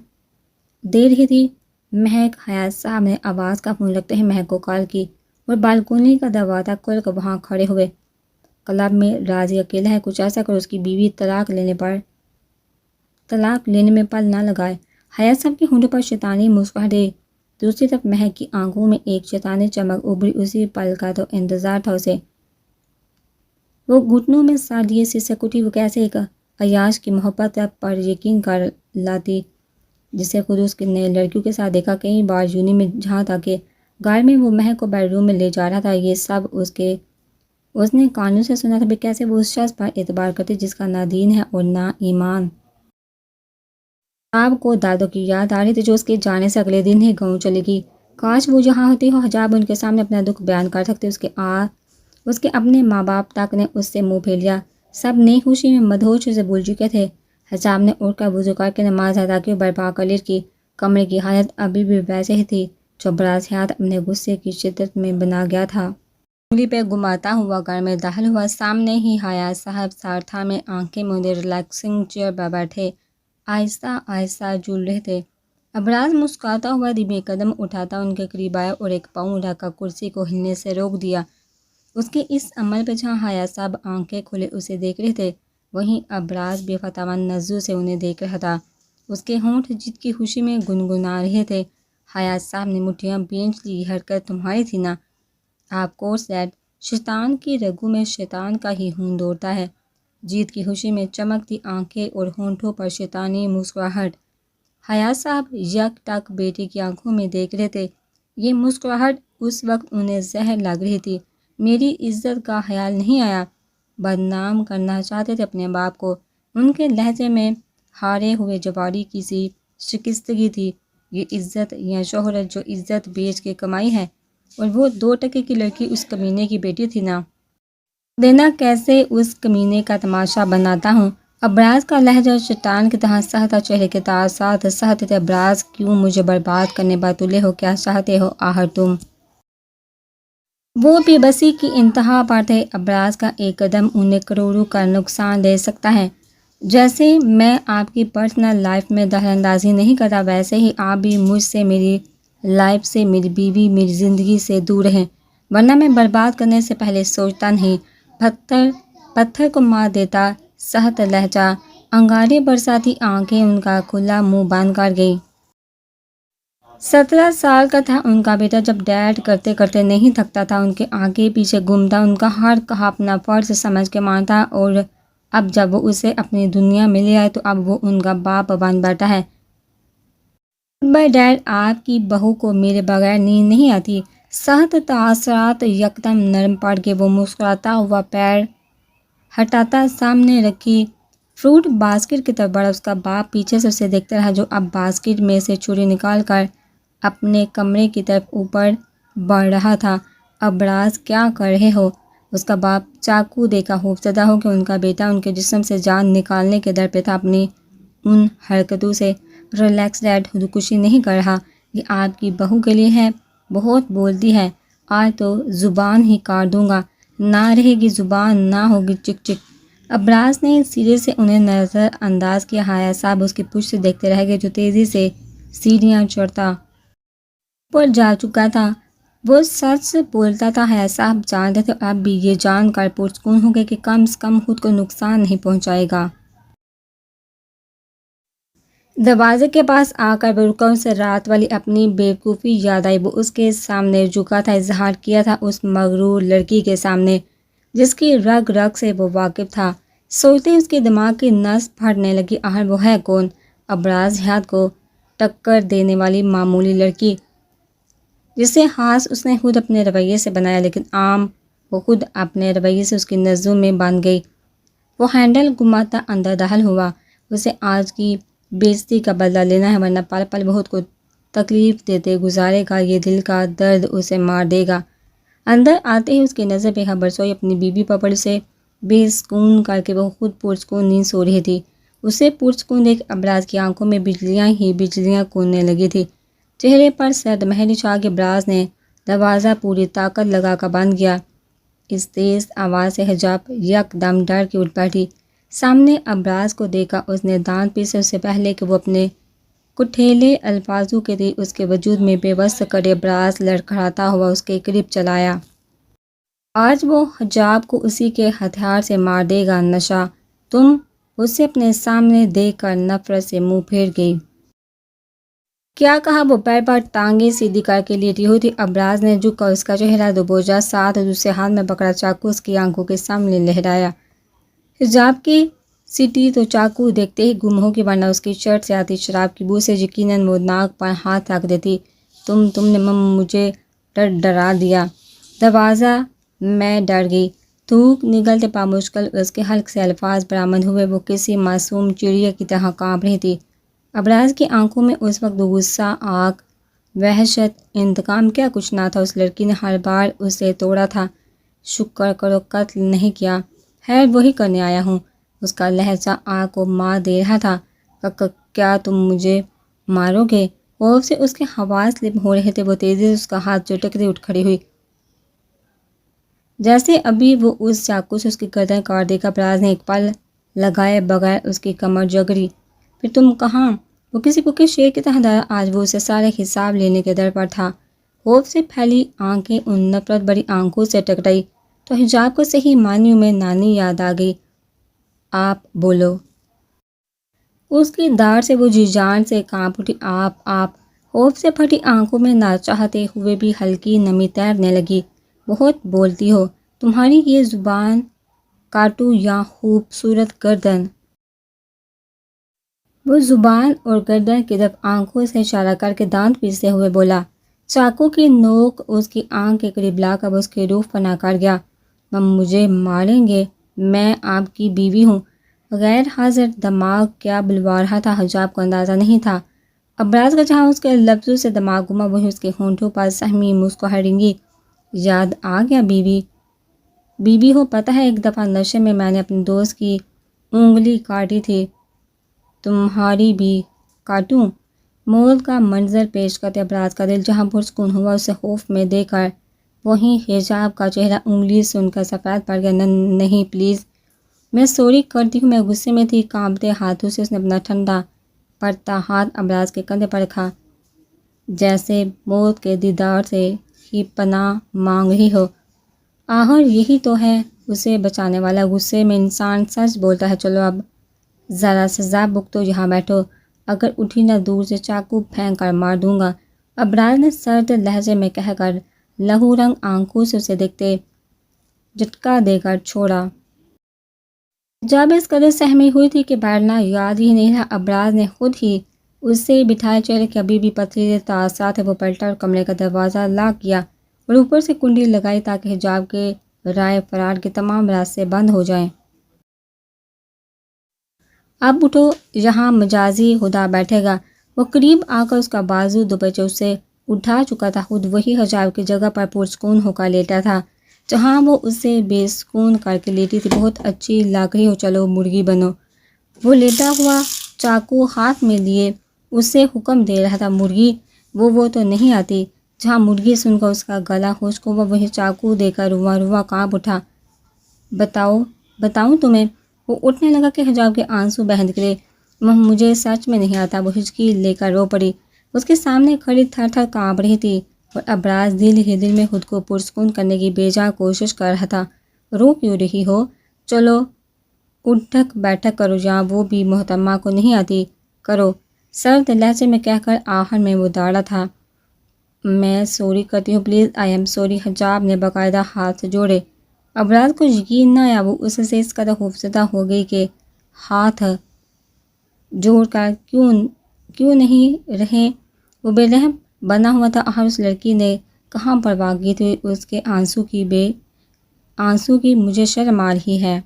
Speaker 1: دے رہی تھی۔ مہک۔ حیات صاحب نے عباس کا فون رکھتے ہی مہک کو کال کی اور بالکونی کا دروازہ کھول کر وہاں کھڑے ہوئے۔ کلب میں راضی اکیلا ہے، کچھ ایسا کر اس کی بیوی طلاق لینے میں پل نہ لگائے۔ حیات صاحب کے ہونٹوں پر شیطانی مسکراہٹ دی۔ دوسری طرف مہک کی آنکھوں میں ایک شیطانی چمک ابھری، اسی پل کا تو انتظار تھا اسے۔ وہ گھٹنوں میں سر دیے سسک اٹھی، وہ کیسے ایک عیاش کی محبت پر یقین کر لاتی۔ جسے خود اس کے نئے لڑکیوں کے ساتھ دیکھا کئی بار یونی میں جہاں تھا کہ گھر میں وہ مہک کو بیڈ روم میں لے جا رہا تھا، یہ سب اس نے کانوں سے سنا تھا کہ کیسے وہ اس شخص پر اعتبار کرتی جس کا نہ دین ہے اور نہ ایمان۔ آپ کو دادوں کی یاد آ رہی تھی جو اس کے جانے سے اگلے دن ہی گاؤں چلی گئی۔ کاش وہ یہاں ہوتی ہو، حجاب ان کے سامنے اپنا دکھ بیان کر سکتے۔ اس کے اپنے ماں باپ تک نے اس سے منہ پھیر لیا، سب نئی خوشی میں مدہوش اسے بھول چکے تھے۔ حجاب نے اٹھ کر وضو کر کے نماز ادا کی اور برپا کر لی کہ کمرے کی حالت ابھی بھی ویسے ہی تھی جو براز حیات اپنے غصے کی شدت میں بنا گیا تھا۔ انگلی پہ گھماتا ہوا گھر میں داخل ہوا، سامنے ہی حیات صاحب سارتھا میں آنکھیں موندے ریلیکسنگ چیئر پر بیٹھے آہستہ آہستہ جھول رہے تھے۔ ابراز مسکراتا ہوا دھیمے قدم اٹھاتا ان کے قریب آیا اور ایک پاؤں رکھ کر کرسی کو ہلنے سے روک دیا۔ اس کے اس عمل پہ جہاں حیات صاحب آنکھیں کھولے اسے دیکھ رہے تھے، وہیں ابراز بے فتح نظروں سے انہیں دیکھ رہا تھا۔ اس کے ہونٹ جیت کی خوشی میں گنگنا رہے تھے۔ حیات صاحب نے مٹھیاں بھینچ لی، یہ حرکت تمہاری تھی نا؟ آف کورس ڈیڈ، شیطان کی رگوں میں شیطان کا ہی خون دوڑتا ہے۔ جیت کی خوشی میں چمکتی آنکھیں اور ہونٹوں پر شیطانی مسکراہٹ۔ حیات صاحب یک ٹک بیٹی کی آنکھوں میں دیکھ رہے تھے۔ یہ مسکراہٹ اس وقت انہیں زہر لگ رہی تھی۔ میری عزت کا خیال نہیں آیا؟ بدنام کرنا چاہتے تھے اپنے باپ کو؟ ان کے لہجے میں ہارے ہوئے جواری کی سی شکستگی تھی۔ یہ عزت یا شہرت جو عزت بیچ کے کمائی ہے، اور وہ 2 ٹکے کی لڑکی اس کمینے کی بیٹی تھی نا؟ دینا کیسے اس کمینے کا تماشا بناتا ہوں۔ ابراز کا لہجہ شیطان کی طرح سہتا، چہرے کے تاثرات سہتے تھے۔ ابراز، کیوں مجھے برباد کرنے پر تلے ہو؟ کیا چاہتے ہو آخر تم؟ وہ بے بسی کی انتہا پر تھے۔ ابراز کا ایک قدم انہیں کروڑوں کا نقصان دے سکتا ہے۔ جیسے میں آپ کی پرسنل لائف میں دخل اندازی نہیں کرتا، ویسے ہی آپ بھی مجھ سے، میری لائف سے، میری بیوی، میری زندگی سے دور رہیں، ورنہ میں برباد کرنے سے پہلے سوچتا نہیں۔ پتھر کو مار دیتا سخت لہجہ، انگارے برساتی آنکھیں ان کا کھلا منہ بند کر گئی۔ 17 سال کا تھا ان کا بیٹا جب ڈیڈ کرتے کرتے نہیں تھکتا تھا، ان کے آگے پیچھے گھومتا، ان کا ہر کہا اپنا فرض سمجھ کے مانتا، اور اب جب وہ اسے اپنی دنیا میں لے آئے تو اب وہ ان کا باپ بن بیٹھا ہے۔ گڈ بائی ڈیڈ، آپ کی بہو کو میرے بغیر نیند نہیں آتی۔ سخت تاثرات یکدم نرم پڑ گئے۔ وہ مسکراتا ہوا پیر ہٹاتا سامنے رکھی فروٹ باسکٹ کی طرف بڑھا۔ اس کا باپ پیچھے سے اسے دیکھتا رہا جو اب باسکٹ میں سے چھری نکال کر اپنے کمرے کی طرف اوپر بڑھ رہا تھا۔ ابراز، کیا کر رہے ہو؟ اس کا باپ چاقو دے کر خوفزدہ ہو کہ ان کا بیٹا ان کے جسم سے جان نکالنے کے در پہ تھا۔ اپنی ان حرکتوں سے ریلیکس ڈیڈ، خودکشی نہیں کر رہا، یہ آپ کی بہو کے لیے ہے، بہت بولتی ہے، آج تو زبان ہی کاٹ دوں گا، نہ رہے گی زبان، نہ ہوگی چک چک۔ ابراز نے سیدھے سے انہیں نظر انداز کیا۔ حیات صاحب اس کی پشت سے دیکھتے رہ گئے جو تیزی سے سیڑھیاں چڑھتا پر جا چکا تھا۔ وہ سچ بولتا تھا، حیات صاحب جانتے تھے، اب بھی یہ جان کر پرسکون ہو گئے کہ کم سے کم خود کو نقصان نہیں پہنچائے گا۔ دروازے کے پاس آ کر وہ رکا، اسے رات والی اپنی بیوقوفی یاد آئی۔ وہ اس کے سامنے جھکا تھا، اظہار کیا تھا اس مغرور لڑکی کے سامنے جس کی رگ رگ سے وہ واقف تھا۔ سوچتے ہی اس کے دماغ کی نس پھٹنے لگی، آخر وہ ہے کون؟ ابراز حیات کو ٹکر دینے والی معمولی لڑکی جسے خاص اس نے خود اپنے رویے سے بنایا، لیکن عام وہ خود اپنے رویے سے اس کی نظروں میں بن گئی۔ وہ ہینڈل گھماتا اندر داخل ہوا۔ اسے آج کی بےعزتی کا بدلہ لینا ہے، ورنہ پل پل بہت کو تکلیف دیتے گزارے گا، یہ دل کا درد اسے مار دے گا۔ اندر آتے ہی اس کی نظر بے خبر سوئی اپنی بیوی پر پڑی، اسے بے سکون کر کے وہ خود پرسکون نیند سو رہی تھی۔ اسے پرسکون دیکھ ابراز کی آنکھوں میں بجلیاں ہی بجلیاں کوننے لگی تھی، چہرے پر سرد مہری چھا گئی۔ ابراز نے دروازہ پوری طاقت لگا کر بند کیا۔ اس تیز آواز سے حجاب یک دم ڈر کے اٹھ بیٹھی۔ سامنے ابراز کو دیکھا، اس نے دانت پیسے اس سے پہلے کہ وہ اپنے کٹھیلے الفاظوں کے تھی اس کے وجود میں بے بس کرے ابراز لڑکھڑاتا ہوا اس کے قریب چلا آیا۔ آج وہ حجاب کو اسی کے ہتھیار سے مار دے گا، نشہ تم؟ اسے اپنے سامنے دیکھ کر نفرت سے منہ پھیر گئی۔ کیا کہا؟ وہ پیر پر ٹانگیں سیدھی کر کے لیٹی ہوئی تھی۔ ابراز نے جھک کر اس کا چہرہ دوبوجا ساتھ دوسرے ہاتھ میں پکڑا چاقو اس کی آنکھوں کے سامنے لہرایا۔ حجاب کی سٹی تو چاقو دیکھتے ہی گم ہوگی، ورنہ اس کی شرٹ سے آتی شراب کی بو سے یقیناً وہ ناک پر ہاتھ رکھ دیتی۔ تم نے مجھے ڈرا دیا۔ دروازہ میں ڈر گئی۔ تھوک نگلتے پا مشکل اس کے حلق سے الفاظ برآمد ہوئے۔ وہ کسی معصوم چڑیا کی طرح کانپ رہی تھی۔ ابراز کی آنکھوں میں اس وقت غصہ، آگ، وحشت، انتقام کیا کچھ نہ تھا۔ اس لڑکی نے ہر بار اسے توڑا تھا۔ شکر کرو قتل نہیں کیا۔ خیر وہی کرنے آیا ہوں۔ اس کا لہجہ آگ کو مار دے رہا تھا۔ کیا تم مجھے مارو گے؟ خوف سے اس کے حواس سلپ ہو رہے تھے۔ وہ تیزی سے اس کا ہاتھ جھٹکتے اٹھ کھڑی ہوئی، جیسے ابھی وہ اس چاقو سے اس کی گردن کاٹ دے گا۔ ابراز نے ایک پل لگائے بغیر اس کی کمر جگڑی۔ پھر تم کہاں؟ وہ کسی بھوکے شیر کی طرح ڈرا۔ آج وہ اسے سارے حساب لینے کے در پر تھا۔ خوف سے پھیلی آنکھیں ان نفرت بری آنکھوں سے ٹکرائی تو حجاب کو صحیح معنیوں میں نانی یاد آ گئی۔ آپ بولو۔ اس کی ڈانٹ سے وہ جی جان سے کانپ اٹھی۔ آپ۔ خوف سے پھٹی آنکھوں میں نہ چاہتے ہوئے بھی ہلکی نمی تیرنے لگی۔ بہت بولتی ہو، تمہاری یہ زبان کاٹوں یا خوبصورت گردن؟ وہ زبان اور گردن کی طرف آنکھوں سے اشارہ کر کے دانت پیستے ہوئے بولا۔ چاقو کی نوک اس کی آنکھ کے قریب لا کر اس کی روح فنا کر گیا۔ مجھے ماریں گے؟ میں آپ کی بیوی ہوں۔ غیر حاضر دماغ کیا بلوا رہا تھا حجاب کو اندازہ نہیں تھا۔ ابراز کا جہاں اس کے لفظوں سے دماغ گما، وہی اس کے ہونٹوں پر سہمی مسکراہٹیں۔ یاد آ گیا بیوی ہو۔ پتہ ہے ایک دفعہ نشے میں نے اپنے دوست کی انگلی کاٹی تھی۔ تمہاری بھی کاٹوں؟ موت کا منظر پیش کرتے ابراز کا دل جہاں پرسکون ہوا، اسے خوف میں دے کر وہیں حجاب کا چہرہ انگلی سے ان کا سفید پڑ گیا۔ نہیں پلیز، میں سوری کرتی ہوں، میں غصے میں تھی۔ کانپتے ہاتھوں سے اس نے اپنا ٹھنڈا پڑتا ہاتھ ابراز کے کندھے پر رکھا، جیسے موت کے دیدار سے ہی پناہ مانگ رہی ہو۔ آخر یہی تو ہے اسے بچانے والا، غصے میں انسان سچ بولتا ہے۔ چلو اب ذرا سزا بھگتو، یہاں بیٹھو، اگر اٹھی نہ دور سے چاقو پھینک کر مار دوں گا، ابراز نے سرد لہجے میں کہہ کر لہو رنگ آنکھوں سے اسے دیکھتے جھٹکا دے کر چھوڑا۔ جب اس قدر سہمی ہوئی تھی کہ بیٹھنا یاد ہی نہیں رہا، ابراز نے خود ہی اس سے بٹھائے چہرے کے ابھی بھی پتھریلے تاثرات وہ پلٹا اور کمرے کا دروازہ لاک کیا اور اوپر سے کنڈی لگائی تاکہ حجاب کے رائے فرار کے تمام راستے بند ہو جائیں۔ اب اٹھو، یہاں مجازی خدا بیٹھے گا۔ وہ قریب آ کر اس کا بازو دوپہر اسے اٹھا چکا تھا، خود وہی حجاب کی جگہ پر پرسکون ہو کر لیٹا تھا جہاں وہ اسے بے سکون کر کے لیٹی تھی۔ بہت اچھی لگ رہی ہو، چلو مرغی بنو۔ وہ لیٹا ہوا چاقو ہاتھ میں لیے اسے حکم دے رہا تھا۔ مرغی؟ وہ تو نہیں آتی۔ جہاں مرغی سن کر اس کا گلا خشک ہوا، وہی چاقو دے کر رواں کانپ اٹھا۔ بتاؤں تمہیں؟ وہ اٹھنے لگا کہ حجاب کے آنسو بہہ نکلے۔ مجھے سچ میں نہیں آتا۔ وہ ہچکی لے کر رو پڑی۔ اس کے سامنے کھڑی تھر تھر کانپ رہی تھی اور ابراز دل ہی دل میں خود کو پرسکون کرنے کی بے جان کوشش کر رہا تھا۔ رو کیوں رہی ہو؟ چلو اٹھک بیٹھک کرو، جہاں وہ بھی محترمہ کو نہیں آتی کرو، سرد لہجے میں کہہ کر آخر میں وہ دوڑا تھا۔ میں سوری کرتی ہوں، پلیز آئی ایم سوری۔ حجاب نے باقاعدہ ہاتھ جوڑے۔ ابراز کو یقین نہ آیا، وہ اس سے اس قدر خوفزدہ ہو گئی کہ ہاتھ جوڑ کر کیوں نہیں رہے۔ وہ بے رحم بنا ہوا تھا۔ آخر اس لڑکی نے کہاں پرواہ کی تھی اس کے آنسو کی؟ مجھے شرم آ رہی ہے۔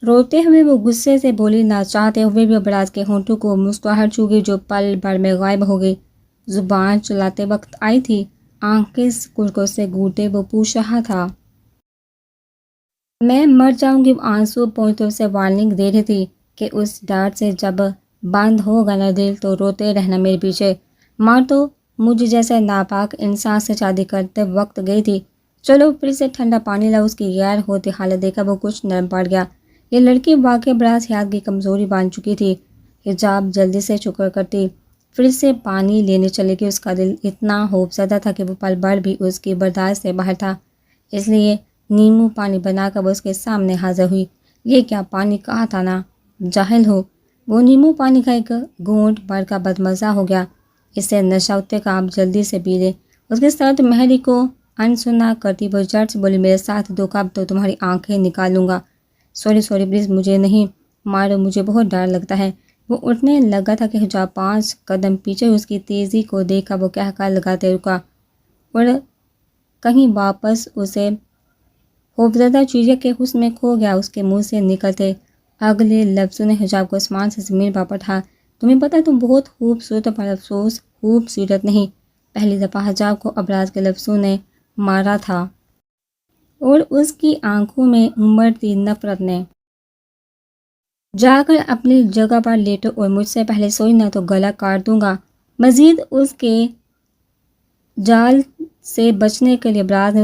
Speaker 1: روتے ہوئے وہ غصے سے بولی۔ نہ چاہتے ہوئے بھی ابراز کے ہونٹوں کو مسکراہٹ چھو گئی جو پل بھر میں غائب ہو گئی۔ زبان چلاتے وقت آئی تھی؟ آنکھیں سکڑ سے گھوٹے وہ پوچھ رہا تھا۔ میں مر جاؤں گی۔ وہ آنسو پوچھتے اسے وارننگ دے رہی تھی کہ اس ڈر سے جب بند ہوگا نہ دل تو روتے رہنا میرے پیچھے۔ ماں تو مجھ جیسے ناپاک انسان سے شادی کرتے وقت گئی تھی۔ چلو پھر سے ٹھنڈا پانی لاؤ۔ اس کی غیر ہوتی حالت دیکھا وہ کچھ نرم پڑ گیا۔ یہ لڑکی واقعی ابراز حیات کی کمزوری بن چکی تھی۔ حجاب جلدی سے شکر کرتی پھر سے پانی لینے چلے گی۔ اس کا دل اتنا خوف زدہ تھا کہ وہ پل بھر بھی اس کی برداشت سے باہر تھا، اس لیے نیمبو پانی بنا کر وہ اس کے سامنے حاضر ہوئی۔ یہ کیا پانی کہا تھا نا، جاہل ہو۔ وہ نیمبو پانی کا ایک گھونٹ بھر کا بدمزہ ہو گیا۔ اسے نشہ اترے کا، آپ جلدی سے پی لیں۔ اس کے سرد مہری کو انسنا کرتی وہ جھٹ سے بولی، میرے ساتھ دو کپ تو تمہاری آنکھیں نکال لوں گا۔ سوری پلیز، مجھے نہیں۔ مارو مجھے بہت ڈر لگتا ہے۔ وہ اٹھنے لگا تھا کہ حجاب 5 قدم پیچھے اس کی تیزی کو دیکھا وہ کہہ لگاتے رکا اور کہیں واپس اسے خوفزدہ چڑیا کے حسن میں کھو گیا۔ اس کے منہ سے نکلتے اگلے لفظوں نے حجاب کو آسمان سے زمین پر پٹھا۔ تمہیں پتہ تم بہت خوبصورت ہو، پر افسوس خوبصورت نہیں۔ پہلی دفعہ حجاب کو ابراز کے لفظوں نے مارا تھا اور اس کی آنکھوں میں امڑتی نفرت نے۔ جا کر اپنی جگہ پر لیٹو اور مجھ سے پہلے سوئی نہ تو گلا کاٹ دوں گا۔ مزید اس کے جال سے بچنے کے لیے ابراز نے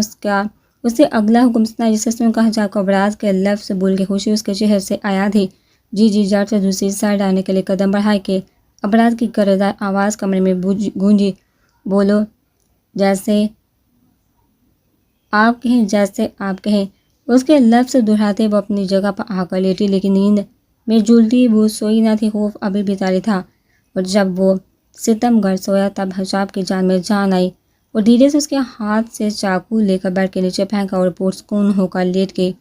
Speaker 1: اسے اگلا حکم سنا، جسے سن کر حجاب کو ابراز کے لفظ بھول کے خوشی اس کے چہرے سے آیا تھی۔ جی جڑ سے دوسری سائڈ آنے کے لیے قدم بڑھائے کہ ابراز کی گرجدار آواز کمرے میں گونجی، بولو جیسے آپ کہیں، جیسے آپ کہیں۔ اس کے لفظ دہراتے وہ اپنی جگہ پر آ کر لیٹی، لیکن نیند میں جھولتی وہ سوئی نہ تھی، خوف ابھی بھی طاری تھا۔ اور جب وہ ستم گر سویا تب حجاب کی جان میں جان آئی اور دھیرے سے اس کے ہاتھ سے چاقو لے کر بیڈ کے نیچے پھینکا اور پرسکون ہو کر لیٹ گئی۔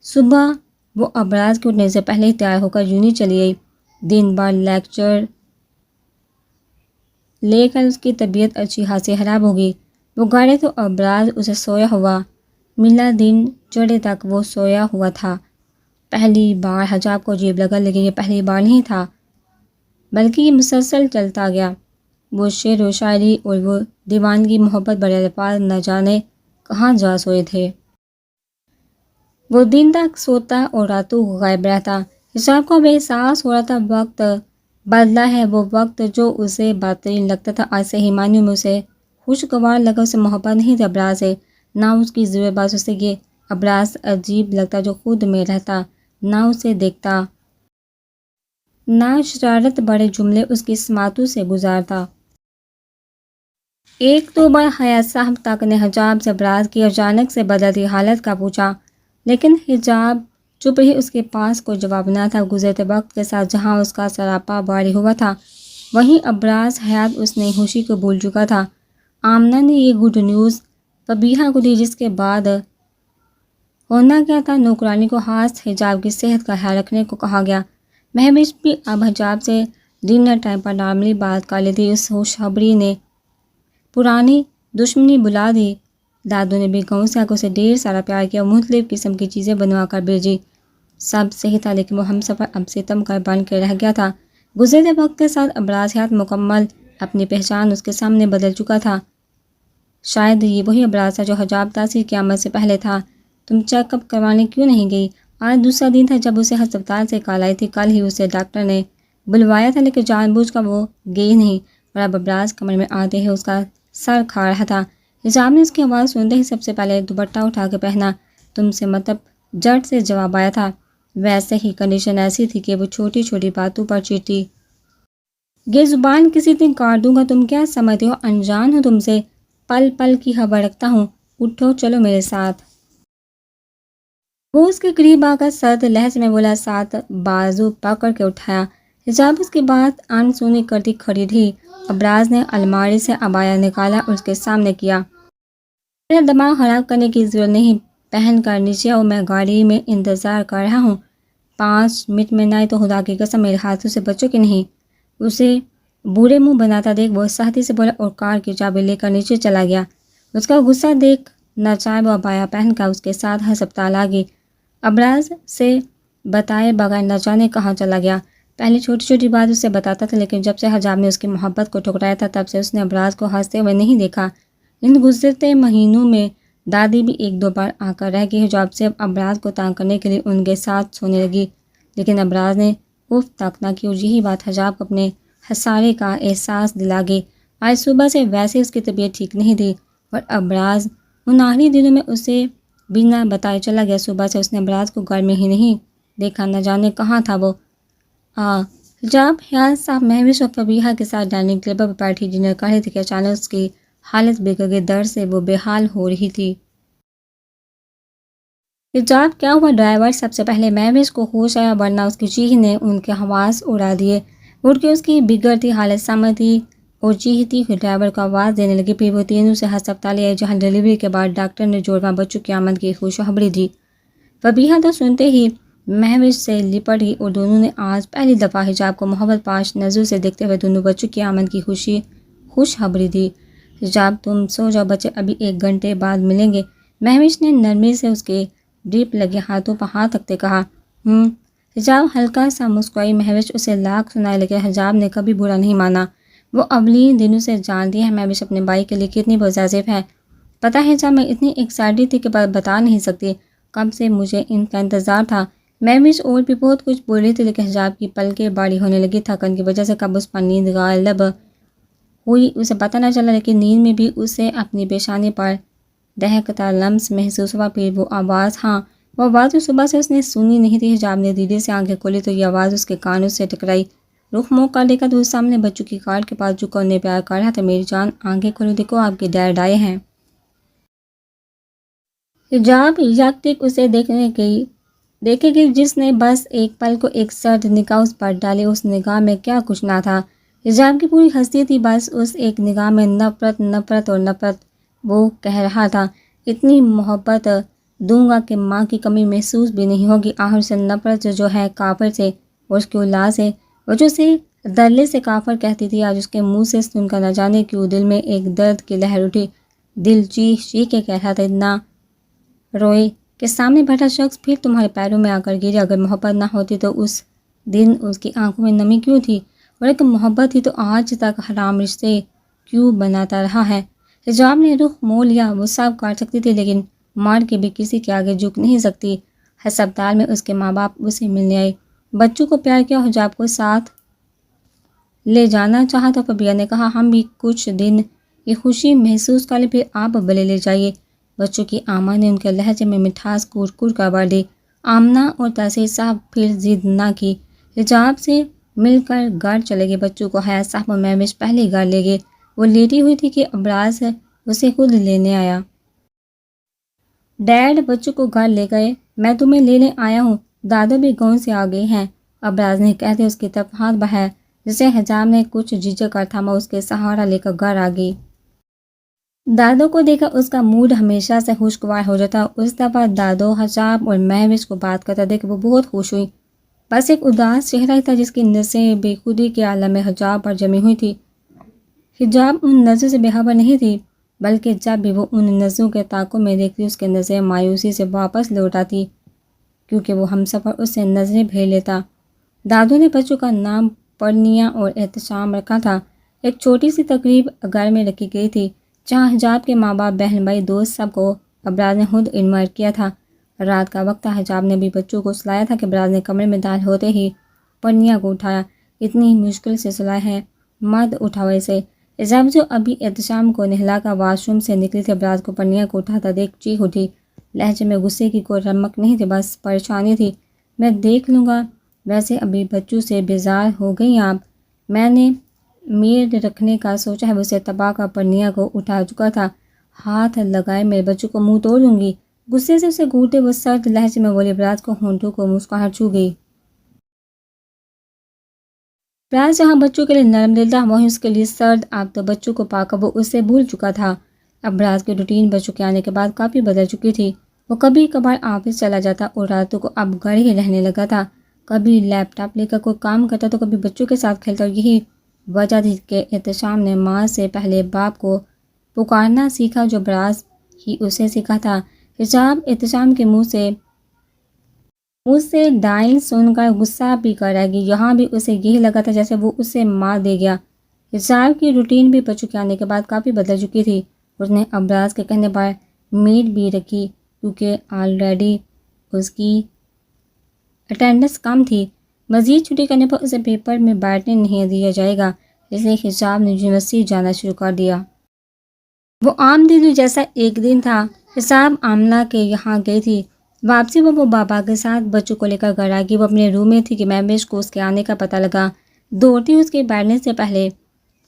Speaker 1: صبح وہ ابراز کے اٹھنے سے پہلے ہی تیار ہو کر یونی چلی گئی۔ دن بھر لیکچر لے کر اس کی طبیعت اچھی خاصی خراب ہوگی۔ وہ گھر تو ابراز اسے سویا ہوا ملا، دن چڑھے تک وہ سویا ہوا تھا۔ پہلی بار حجاب کو عجیب لگا، لیکن یہ پہلی بار نہیں تھا بلکہ یہ مسلسل چلتا گیا۔ وہ شعر و شاعری اور وہ دیوانگی، محبت بڑے الفاظ نہ جانے کہاں جا سوئے تھے۔ وہ دن تک سوتا اور راتوں کو غائب رہتا۔ حجاب کو اب احساس ہو رہا تھا وقت بدلا ہے، وہ وقت جو اسے بدترین لگتا تھا آج سے ہی معنیوں میں اسے خوشگوار لگا۔ اسے محبت نہیں تھی ابراز سے، نہ اس کی ضرورت، بس اسے یہ ابراز عجیب لگتا جو خود میں رہتا، نہ اسے دیکھتا، نہ شرارت بڑے جملے اس کی سماعتوں سے گزارتا۔ ایک دو بار حیات صاحب تک نے حجاب سے ابراز کی اچانک سے بدلتی حالت کا پوچھا، لیکن حجاب چپ رہی۔ اس کے پاس کوئی جواب نہ تھا۔ گزرتے وقت کے ساتھ جہاں اس کا سراپا بھاری ہوا تھا، وہیں ابراز حیات اس نئی خوشی کو بھول چکا تھا۔ آمنہ نے یہ گڈ نیوز فبیہہ کو دی، جس کے بعد ہونا کیا تھا، نوکرانی کو خاص حجاب کی صحت کا خیال رکھنے کو کہا گیا۔ مہوش بھی اب حجاب سے ڈنر ٹائم پر نارملی بات کر لیتی۔ اس خوشخبری نے پرانی دشمنی بلا دی۔ دادو نے بھی گاؤں سے آ کر اسے ڈھیر سارا پیار کیا اور مختلف قسم کی چیزیں بنوا کر بھیجی۔ سب صحیح تھا، لیکن وہ ہم سفر اب ستم گر بن کے رہ گیا تھا۔ گزرتے وقت کے ساتھ ابراز حیات مکمل اپنی پہچان اس کے سامنے بدل چکا تھا۔ شاید یہ وہی ابراز تھا جو حجاب تاثیر کی آمد سے پہلے تھا۔ تم چیک اپ کروانے کیوں نہیں گئی؟ آج دوسرا دن تھا جب اسے ہسپتال سے کال آئی تھی۔ کل ہی اسے ڈاکٹر نے بلوایا تھا، لیکن جان بوجھ کر وہ گئی نہیں، اور اب ابراز کمرے میں آتے ہی اس کا سر کھا رہا تھا۔ حجاب نے اس کی آواز سنتے ہی سب سے پہلے دوپٹہ اٹھا کے پہنا۔ تم سے مطلب، جٹ سے جواب آیا تھا۔ ویسے ہی کنڈیشن ایسی تھی کہ وہ چھوٹی چھوٹی باتوں پر چڑھتی۔ یہ زبان کسی دن کاٹ دوں گا، تم کیا سمجھتے ہو انجان ہوں تم سے؟ پل پل کی خبر رکھتا ہوں، اٹھو چلو میرے ساتھ۔ وہ اس کے قریب آ کر سرد لہجے میں بولا، ساتھ بازو پکڑ کے اٹھایا۔ حجاب اس کی بات انسنی کرتی کھڑی رہی۔ ابراز نے الماری سے عبایا نکالا اور اس کے سامنے کیا۔ میرا دماغ خراب کرنے کی ضرورت نہیں، پہن کر نیچے آؤ، میں گاڑی میں انتظار کر رہا ہوں۔ 5 منٹ میں نہ آئی تو خدا کی قسم میرے ہاتھوں سے بچو کہ نہیں۔ اسے برے منہ بناتا دیکھ وہ سختی سے بولا اور کار کی چابی لے کر نیچے چلا گیا۔ اس کا غصہ دیکھ نہ چاہے وہ عبایا پہن کر اس کے ساتھ ہسپتال آ گئی۔ ابراز سے بتائے بغیر نہ جانے کہاں چلا گیا۔ پہلے چھوٹی چھوٹی بات اسے بتاتا تھا، لیکن جب سے حجاب نے اس کی محبت کو ٹھکرایا تھا تب سے اس نے ابراز کو ہنستے ہوئے نہیں دیکھا۔ ان گزرتے مہینوں میں دادی بھی ایک دو بار آ کر رہ گئی۔ حجاب سے ابراز کو تانگ کرنے کے لیے ان کے ساتھ سونے لگی، لیکن ابراز نے اف تک نہ کی اور یہی بات حجاب کو اپنے خسارے کا احساس دلا گئی۔ آج صبح سے ویسے اس کی طبیعت ٹھیک نہیں تھی اور ابراز ان آخری دنوں میں اسے بنا بتائے چلا گیا۔ صبح سے اس نے ابراز کو گھر میں ہی نہیں دیکھا، نہ جانے کہاں تھا وہ۔ حجاب حیات صاحب مہوش اور فبیہہ کے ساتھ ڈائننگ ٹیبل پر بیٹھی ڈنر کر رہی تھی کہ اچانک اس کی حالت بگڑ گئی، درد سے وہ بے حال ہو رہی تھی۔ حجاب کیا ہوا؟ ڈرائیور سب سے پہلے مہوش کو ہوش آیا، ورنہ اس کی چیخ نے ان کے حواس اڑا دیے۔ اٹھ کے اس کی بگڑتی حالت سمجھتی اور چیختی ہوئی ڈرائیور کو آواز دینے لگی۔ پھر وہ تینوں سے ہسپتال آئے، جہاں ڈلیوری کے بعد ڈاکٹر نے جوڑواں بچوں کی آمد کی خوشخبری دی۔ فبیہہ تو سنتے ہی مہوش سے لپٹ گئی اور دونوں نے آج پہلی دفعہ حجاب کو محبت پاش نظروں سے دیکھتے ہوئے دونوں بچوں کی آمد کی خوش خبری دی۔ حجاب تم سو جاؤ، بچے ابھی 1 گھنٹے بعد ملیں گے۔ مہوش نے نرمی سے اس کے ڈیپ لگے ہاتھوں پر ہاتھ رکھتے کہا۔ حجاب ہلکا سا مسکرائی۔ مہوش اسے لاکھ سنائے لیکن حجاب نے کبھی برا نہیں مانا۔ وہ اولین دنوں سے جانتی ہے مہوش اپنے بھائی کے لیے کتنی پرجذب ہے۔ پتہ ہے جب میں اتنی ایکسائٹڈ تھی کہ بتا نہیں سکتی کب سے مجھے ان کا انتظار تھا۔ مہوش اور بھی بہت کچھ بول رہی تھی لیکن حجاب کی پلکیں باری ہونے لگی۔ تھکن کی وجہ سے کب اس پر نیند غالب ہوئی اسے پتہ نہ چلا، لیکن نیند میں بھی اسے اپنی پیشانی پر دہکتا لمس محسوس ہوا۔ پھر وہ آواز صبح سے اس نے سنی نہیں تھی۔ حجاب نے دھیرے سے آنکھیں کھولی تو یہ آواز اس کے کانوں سے ٹکرائی۔ رخ موڑ کر دیکھا تو اس سامنے بچوں کی کار کے پاس جھکا انہیں پیار کر رہا تھا۔ میری جان آنکھیں کھولو، دیکھو آپ کے ڈیڈ آئے ہیں۔ حجاب یکدک اسے دیکھے گی جس نے بس ایک پل کو ایک سرد نگاہ اس پر ڈالی۔ اس نگاہ میں کیا کچھ نہ تھا، حجاب کی پوری ہستی تھی، بس اس ایک نگاہ میں نفرت اور نفرت۔ وہ کہہ رہا تھا اتنی محبت دوں گا کہ ماں کی کمی محسوس بھی نہیں ہوگی۔ آخر سے نفرت جو ہے کافر سے اور اس کی اولاد سے، وہ جو اسے دلے سے کافر کہتی تھی، آج اس کے منہ سے سن کر نہ جانے کیوں دل میں ایک درد کی لہر اٹھی۔ دل چیخ کے کہہ رہا تھا اتنا روئے کہ سامنے بیٹھا شخص پھر تمہارے پیروں میں آ کر گرے۔ اگر محبت نہ ہوتی تو اس دن اس کی آنکھوں میں نمی کیوں تھی، اور اگر محبت تھی تو آج تک حرام رشتے کیوں بناتا رہا ہے۔ حجاب نے رخ موڑ لیا۔ وہ سب کر سکتی تھی لیکن مار کے بھی کسی کے آگے جھک نہیں سکتی۔ ہسپتال میں اس کے ماں باپ اسے ملنے آئے، بچوں کو پیار کیا، حجاب کو ساتھ لے جانا چاہا تو فبیہ نے کہا ہم بھی کچھ دن یہ خوشی محسوس کر لیں، پھر آپ بلے لے جائیے۔ بچوں کی آمد نے ان کے لہجے میں مٹھاس کوٹ کر بھر دی۔ آمنہ اور تحصیل صاحب پھر ضد نہ کی، حجاب سے مل کر گھر چلے گئے۔ بچوں کو حیات صاحب اور مہوش پہلے گھر لے گئے۔ وہ لیٹی ہوئی تھی کہ ابراز اسے خود لینے آیا۔ ڈیڈ بچوں کو گھر لے گئے، میں تمہیں لینے آیا ہوں، دادو بھی گاؤں سے آ گئے ہیں، ابراز نے کہتے اس کی طرف ہاتھ بڑھایا، جسے حجاب نے کچھ جھجک کر تھاما۔ اس کے سہارا لے کر گھر آ گئی۔ دادو کو دیکھا اس کا موڈ ہمیشہ سے خوشگوار ہو جاتا۔ اس دفعہ دادو حجاب اور مہوش کو بات کرتا دیکھ وہ بہت خوش ہوئی۔ بس ایک اداس چہرہ تھا جس کی نظریں بے خودی کے عالم میں حجاب پر جمی ہوئی تھی۔ حجاب ان نظروں سے بے خبر نہیں تھی، بلکہ جب بھی وہ ان نظروں کے تعاقب میں دیکھتی اس کے نظریں مایوسی سے واپس لوٹ آتی، کیونکہ وہ ہمسفر اس سے نظریں پھیر لیتا۔ دادو نے بچوں کا نام پرنیا اور احتشام رکھا تھا۔ ایک چھوٹی سی تقریب گھر میں رکھی گئی تھی جہاں حجاب کے ماں باپ، بہن بھائی، دوست سب کو ابراز نے خود انوائٹ کیا تھا۔ رات کا وقت تھا۔ حجاب نے بھی بچوں کو سلایا تھا کہ ابراز نے کمرے میں داخل ہوتے ہی پرنیا کو اٹھایا۔ اتنی مشکل سے سلایا ہے، مت اٹھاؤ اسے۔ حجاب جو ابھی احتشام کو نہلا کر واش روم سے نکلی تھی، ابراز کو پرنیا کو اٹھاتا دیکھ چیخ اٹھی۔ لہجے میں غصے کی کوئی رمق نہیں تھی، بس پریشانی تھی۔ میں دیکھ لوں گا، ویسے ابھی بچوں سے بیزار ہو گئی آپ؟ میں نے میڈ رکھنے کا سوچا ہے۔ وہ اسے تباہ کر پرنیا کو اٹھا چکا تھا۔ ہاتھ لگائے میرے بچوں کو منہ توڑ دوں گی، غصے سے اسے گھونٹے وہ سرد لہجے میں بولی۔ ابراز کو ہونٹوں کو مسکراہٹ چھو گئی۔ ابراز جہاں بچوں کے لیے نرم دل تھا وہیں اس کے لیے سرد۔ اب تو بچوں کو پا کر وہ اسے بھول چکا تھا۔ ابراز کی روٹین بچوں کے آنے کے بعد کافی بدل چکی تھی۔ وہ کبھی کبھار آفس چلا جاتا اور راتوں کو اب گھر ہی رہنے لگا تھا۔ کبھی لیپ ٹاپ لے کر کوئی کام کرتا تو کبھی بچوں کے ساتھ کھیلتا، اور یہی وجہ تھی کہ احتشام نے ماں سے پہلے باپ کو پکارنا سیکھا جو ابراز ہی اسے سیکھا تھا۔ حجاب احتشام کے منہ سے ڈائل سن کر غصہ بھی کر رہ گئی۔ یہاں بھی اسے یہی لگا تھا جیسے وہ اسے مار دے گیا۔ حجاب کی روٹین بھی بچوں کے آنے کے بعد کافی بدل چکی تھی۔ اس نے ابراز کے کہنے پر میڈ بھی رکھی کیونکہ آلریڈی اس کی اٹینڈنس کم تھی۔ مزید چھٹی کرنے پر اسے پیپر میں بیٹھنے نہیں دیا جائے گا، اس لیے حجاب نے یونیورسٹی جانا شروع کر دیا۔ وہ عام دنوں جیسا ایک دن تھا۔ حجاب آمنہ کے یہاں گئی تھی۔ واپسی وہ بابا کے ساتھ بچوں کو لے کر گھر آ گئی۔ وہ اپنے روم میں تھی کہ مہوش کو اس کے آنے کا پتہ لگا۔ دوڑتی اس کے بیٹھنے سے پہلے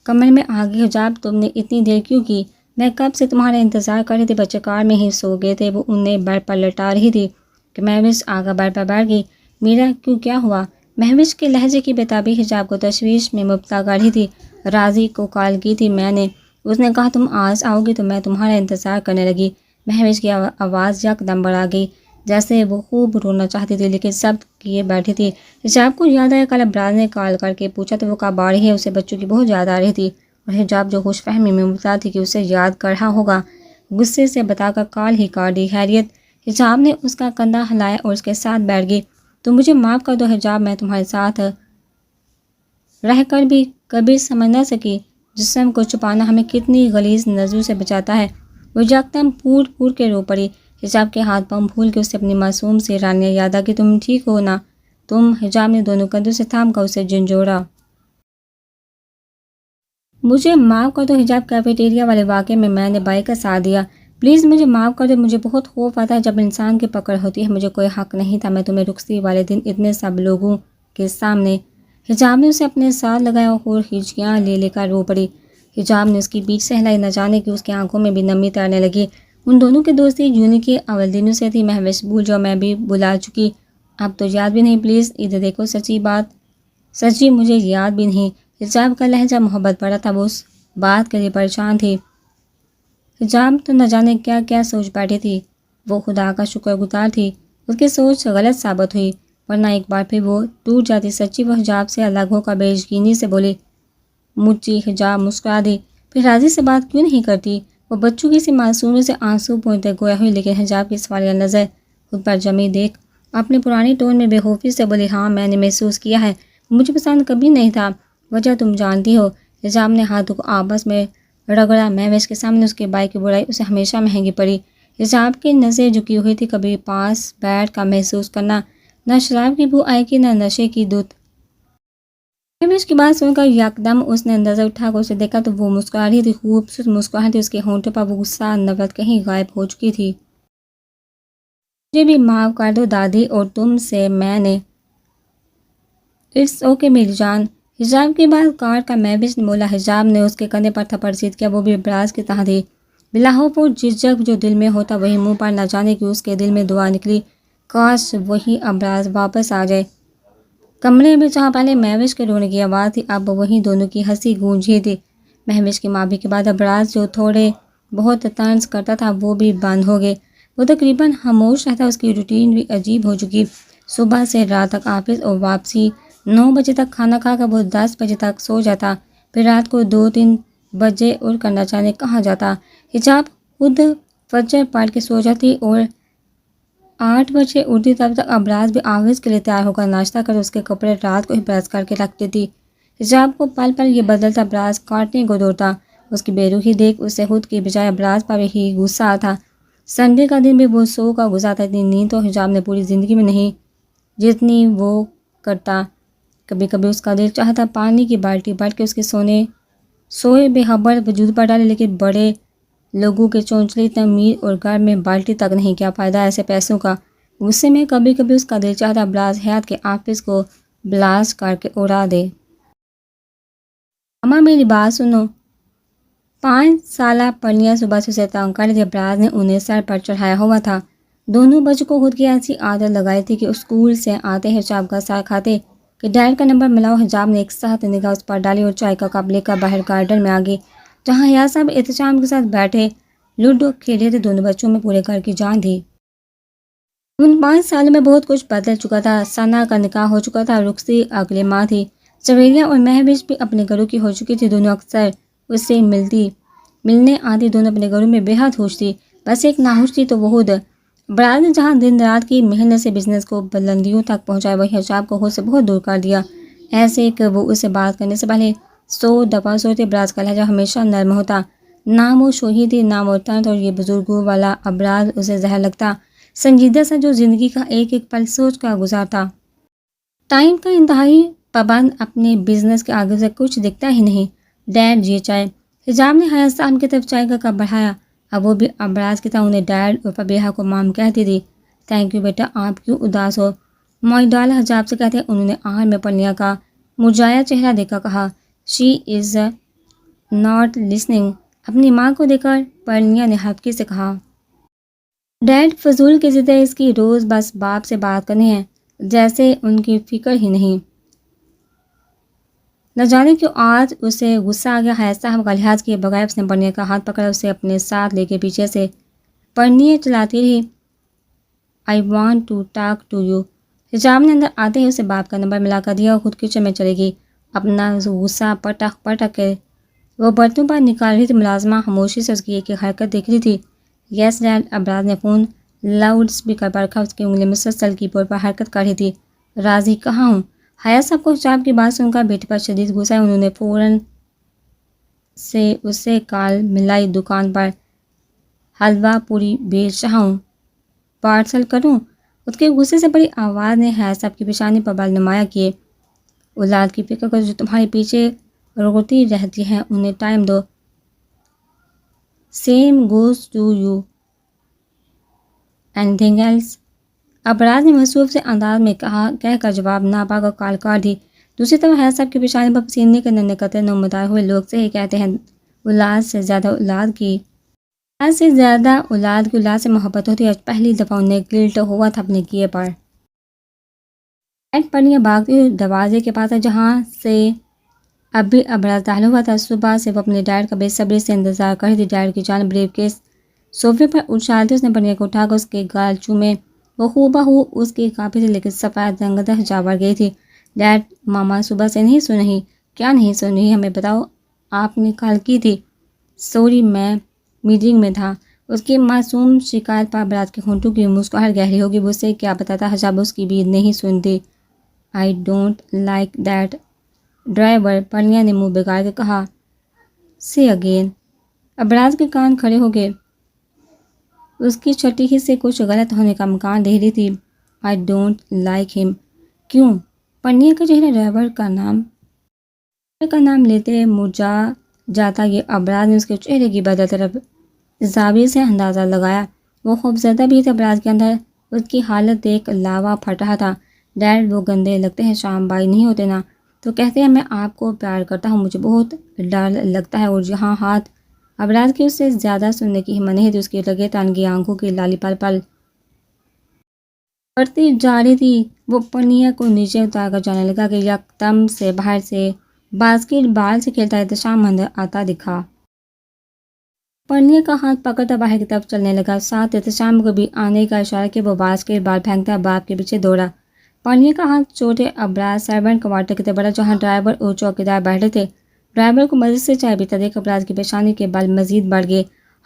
Speaker 1: کمرے میں آ گئی۔ حجاب تم نے اتنی دیر کیوں کی؟ میں کب سے تمہارا انتظار کر رہی تھی، بچے کار میں ہی سو گئے تھے۔ وہ انہیں بیڈ پر لٹا رہی تھی کہ مہوش آ کر بیڈ پر بیٹھ گئی۔ میرا کیوں، کیا ہوا؟ مہوش کے لہجے کی بےتابی حجاب کو تشویش میں مبتلا کر رہی تھی۔ راضی کو کال کی تھی میں نے، اس نے کہا تم آج آؤ گی تو میں تمہارا انتظار کرنے لگی۔ مہوش کی آواز یکدم بڑھا گئی۔ جیسے وہ خوب رونا چاہتی تھی لیکن سب کیے بیٹھی تھی۔ حجاب کو یاد آیا کل ابراز نے کال کر کے پوچھا تو وہ کب آ رہی ہے، اسے بچوں کی بہت یاد آ رہی تھی اور حجاب جو خوش فہمی میں مبتلا تھی کہ اسے یاد کر رہا ہوگا، غصے سے بتا کر کال ہی کاٹ دی۔ خیریت؟ حجاب نے اس کا کندھا ہلایا اور اس کے ساتھ بیٹھ گئی۔ تم مجھے معاف کر دو حجاب، میں تمہارے ساتھ رہ کر بھی کبھی سمجھ نہ سکی جسم کو چھپانا ہمیں کتنی غلیظ نظروں سے بچاتا ہے۔ وہ یکدم پھوٹ پھوٹ کے رو پڑی۔ حجاب کے ہاتھ پاؤں پھول کے اسے اپنی معصوم سی رانیاں یاد آ کہ تم ٹھیک ہو نا؟ تم؟ حجاب نے دونوں کندھوں سے تھام کر اسے جھنجھوڑا۔ مجھے معاف کر دو حجاب، کیفیٹیریا والے واقعے میں نے بائی کا ساتھ دیا، پلیز مجھے معاف کر دو۔ مجھے بہت خوف آتا ہے جب انسان کی پکڑ ہوتی ہے، مجھے کوئی حق نہیں تھا، میں تمہیں رخصتی والے دن اتنے سب لوگوں کے سامنے۔ حجاب نے اسے اپنے ساتھ لگایا اور ہچکیاں لے کر رو پڑی۔ حجاب نے اس کی پیٹھ سے ہلائی، نہ جانے کہ اس کی آنکھوں میں بھی نمی تیرنے لگی۔ ان دونوں کی دوستی جون کے اول دنوں سے تھی۔ مہوش بھول جاؤ، میں بھی بھلا چکی، اب تو یاد بھی نہیں، پلیز ادھر دیکھو، سچی مجھے یاد بھی نہیں۔ حجاب کا لہجہ محبت بڑا تھا، وہ اس بات کے لیے پریشان تھی۔ حجاب تو نہ جانے کیا کیا سوچ بیٹھی تھی، وہ خدا کا شکر گزار تھی اس کی سوچ غلط ثابت ہوئی، ورنہ ایک بار پھر وہ ٹوٹ جاتی۔ سچی وہ حجاب سے الگ ہو کر بے یقینی سے بولی۔ مجھے حجاب مسکرا دی، پھر راضی سے بات کیوں نہیں کرتی؟ وہ بچوں کی سی معصومی سے آنسو پوچھتے گویا ہوئی، لیکن حجاب کی سوالیہ نظر خود پر جمی دیکھ اپنے پرانے ٹون میں بے خوفی سے بولی، ہاں میں نے محسوس کیا ہے، مجھے پسند کبھی نہیں تھا، وجہ تم جانتی ہو۔ حجاب نے ہاتھوں کو آپس میں رگڑا۔ مہوش کے سامنے اس کے بھائی کی برائی اسے ہمیشہ مہنگی پڑی۔ حجاب کی نظریں جھکی ہوئی تھی، کبھی پاس بیٹھ کر محسوس کرنا، نہ شراب کی بو آئے گی نہ نشے کی دھت۔ مہوش کی بات سن کر یکدم اس نے نظر اٹھا کر اسے دیکھا تو وہ مسکرا رہی تھی، خوبصورت مسکراہٹ تھی، اس کے ہونٹوں پر وہ غصہ نفرت کہیں غائب ہو چکی تھی۔ مجھے بھی معاف کر دو دادی، اور تم سے میں نے۔ اٹس اوکے میری جان۔ حجاب کی بات کاٹ کر مہوش نے بولا۔ حجاب نے اس کے کندھے پر تھپڑ سیدھ کیا، وہ بھی ابراز کی طرح تھی، بلاخوف اور جھجک، جو دل میں ہوتا وہی منہ پر، نہ جانے کہ اس کے دل میں دعا نکلی، کاش وہی ابراز واپس آ جائے۔ کمرے میں جہاں پہلے مہوش کے رونے کی آواز تھی، اب وہیں دونوں کی ہنسی گونج رہی تھی۔ مہوش کی ماں بھی کے بعد ابراز جو تھوڑے بہت طنز کرتا تھا وہ بھی بند ہو گئے، وہ تقریباً خاموش رہتا، اس کی روٹین بھی عجیب ہو چکی، صبح سے رات تک آفس اور واپسی، 9 بجے تک کھانا کھا کر وہ 10 بجے تک سو جاتا، پھر رات کو 2-3 بجے اٹھ کر نہ جانے کہاں جاتا۔ حجاب خود فجر پڑھ کے سو جاتی اور 8 بجے اٹھتی، تب تک ابراز بھی آفس کے لیے تیار ہو کر ناشتہ کر اس کے کپڑے رات کو ہی پریس کر کے رکھ دیتی۔ حجاب کو پل پل یہ بدلتا ابراز کاٹنے کو دوڑتا، اس کی بے روحی دیکھ اسے خود کی بجائے ابراز پر ہی غصہ آتا۔ سنڈے کا دن بھی وہ سو کا گزارتا، اتنی نیند تو حجاب نے پوری زندگی میں نہیں جتنی وہ کرتا۔ کبھی کبھی اس کا دل چاہتا پانی کی بالٹی بھر کے اس کے سوئے بے خبر وجود پر ڈالے، لیکن بڑے لوگوں کے چونچلے اتنے امیر اور گھر میں بالٹی تک نہیں، کیا فائدہ ایسے پیسوں کا؟ غصے میں کبھی کبھی اس کا دل چاہتا ابراز حیات کے آفس کو بلاسٹ کر کے اڑا دے۔ اما میری بات سنو۔ 5 سالہ پرنیا صبح سے اسے تنگ کر رہی تھی، ابراز نے انہیں سر پر چڑھایا ہوا تھا۔ دونوں بچوں کو خود کی ایسی عادت لگائی تھی کہ اسکول سے آتے ہی حجاب کا ساتھ کھاتے کہ ڈیڈ کا نمبر ملاؤ۔ حجاب نے ایک ساتھ نگاہ اس پر ڈالی اور چائے کا کپ لے کر باہر گارڈن میں آگئی، جہاں حیات صاحب احتشام کے ساتھ بیٹھے لوڈو کھیل رہے تھے۔ دونوں بچوں میں پورے گھر کی جان تھی۔ ان 5 سالوں میں بہت کچھ بدل چکا تھا۔ ثنا کا نکاح ہو چکا تھا، رخصتی اگلے ماہ تھی، سویریا اور مہوش بھی اپنے گھروں کی ہو چکی تھی، دونوں اکثر اس سے ملنے آتی، دونوں اپنے گھروں میں بے حد خوش تھی، بس ایک ناخوش تھی تو وہ خود۔ ابراز نے جہاں دن رات کی محنت سے بزنس کو بلندیوں تک پہنچایا، وہیں حجاب کو خود سے بہت دور کر دیا، ایسے کہ وہ اسے بات کرنے سے پہلے 100 دفعہ سوچتے۔ ابراز کا لہجہ ہمیشہ نرم ہوتا، نہ وہ شوخی تھی نہ وہ طنز، اور یہ بزرگوں والا ابراز اسے زہر لگتا، سنجیدہ سا، جو زندگی کا ایک ایک پل سوچ کر گزارتا۔ ٹائم کا انتہائی پابند، اپنے بزنس کے آگے سے کچھ دکھتا ہی نہیں۔ ڈیڈ یہ چائے۔ حجاب نے حیات صاحب کی طرف چائے کا کپ بڑھایا، اب وہ بھی ابراز کی طرح انہیں ڈیڈ اور فبیہا کو مام کہتی تھی۔ تھینک یو بیٹا، آپ کیوں اداس ہو؟ مائی ڈال حجاب سے کہتے انہوں نے آہر میں پرنیا کا مرجھایا چہرہ دیکھ کر کہا۔ شی از ناٹ لسننگ۔ اپنی ماں کو دیکھ کر پرنیا نے ہلکی سے کہا۔ ڈیڈ فضول کی ضد ہے اس کی، روز بس باپ سے بات کرنی ہے، جیسے ان کی فکر ہی نہیں۔ نہ جانے کیوں آج اسے غصہ آ گیا۔ حیات صاحب کا لحاظ کیے بغیر اس نے پرنیا کا ہاتھ پکڑا، اسے اپنے ساتھ لے کے پیچھے سے پرنیے چلاتی رہی۔ I want to talk to you. حجاب نے اندر آتے ہی اسے باپ کا نمبر ملا کر دیا اور خود کچن میں چلے گی۔ اپنا غصہ پٹک پٹک کے وہ برتنوں پر نکال رہی تھی۔ ملازمہ خاموشی سے اس کی ایک حرکت دیکھ رہی تھی۔ یس ڈیڈ۔ ابراز نے فون لاؤڈ اسپیکر پر رکھا۔ اس کی انگلی مسلسل کی بورڈ پر حرکت کر رہی تھی۔ راضی کہاں ہوں؟ حیات صاحب کو حجاب کی بات سن کر بیٹی پر شدید غصہ ہے۔ انہوں نے فوراً سے اسے کال ملائی، دکان پر حلوہ پوری بیچ رہا ہوں، پارسل کروں؟ اس کے غصے سے بڑی آواز نے حیات صاحب کی پیشانی پر بال نمایاں کیے۔ اولاد کی فکر کرو جو تمہارے پیچھے روتی رہتی ہیں، انہیں ٹائم دو۔ Same goes to you. Anything else? Abraz نے مصروف سے انداز میں کہہ کر جواب نہ پا کر کال کاٹ دی۔ دوسری طرف حیات صاحب کی پیشانی پر پسینے کے ننھے قطرے نمودار ہوئے۔ لوگ سے ہی کہتے ہیں اولاد سے زیادہ اولاد سے محبت ہوتی ہے۔ آج پہلی دفعہ انہیں گلٹ ہوا تھا اپنے کیے پر۔ پنیا بھاگتی ہوئی دروازے کے پاس ہے جہاں سے اب بھی ابراز داخل ہوا تھا۔ صبح سے وہ اپنے ڈیڈ کا بے صبری سے انتظار کر رہی تھی۔ ڈیڈ کی جانب بریف کیس صوفے پر اچھالتے اس نے پنیا کو اٹھا کر اس کے گال چومے۔ وہ ہو اس کی کاپی سے لیکن سفید رنگدار حجاب پر گئی تھی۔ ڈیڈ، ماما صبح سے نہیں سن رہی؟ کیا نہیں سن رہی؟ ہمیں بتاؤ، آپ نے کال کی تھی؟ سوری، میں میٹنگ میں تھا۔ اس کی معصوم شکایت پر ابراز کے ہونٹوں کی مسکراہٹ گہری ہوگی۔ وہ اسے کیا بتاتا؟ حجاب اس کی بھی نہیں سنتی۔ I don't like that driver, Paniya نے منہ بگاڑ کے کہا۔ سے اگین۔ ابراز کے کان کھڑے ہو گئے۔ اس کی چھٹی ہی سے کچھ غلط ہونے کا امکان دے رہی تھی۔ آئی ڈونٹ لائک ہم۔ کیوں؟ پنیا کا چہرہ ڈرائیور کا نام لیتے مرجھا جاتا۔ یہ ابراز نے اس کے چہرے کی بدر طرف زاویے سے اندازہ لگایا۔ وہ خوفزدہ بھی تھے۔ ابراز کے اندر اس کی حالت دیکھ لاوا پھٹ رہا تھا۔ ڈیڈ، وہ گندے لگتے ہیں، شام بائی نہیں ہوتے نا؟ تو کہتے ہیں میں آپ کو پیار کرتا ہوں، مجھے بہت ڈر لگتا ہے۔ اور جہاں ہاتھ ابراز کی اس سے زیادہ سننے کی ہمت نہیں تھی۔ اس کی رگے تانگی آنکھوں کی لالی پل پل بڑھتی جا رہی تھی۔ وہ پنیا کو نیچے اتار کر جانے لگا کہ یکدم سے باہر سے باسکٹ بال سے کھیلتا احتشام اندر آتا دکھا۔ پنیا کا ہاتھ پکڑتا باہر کی طرف چلنے لگا، ساتھ احتشام کو بھی آنے کا اشارہ کہ وہ باسکٹ بال پھینکتا باپ کے پیچھے دوڑا۔ پنیا کا ہاتھ چھوٹے ابراز سرونٹ کوارٹر کی طرف بڑھا جہاں ڈرائیور اور چوکیدار بیٹھے تھے۔ ڈرائیور کو مزید سے چائے پیتا دیکھ ابراز کی پیشانی کے بال مزید بڑھ گئے۔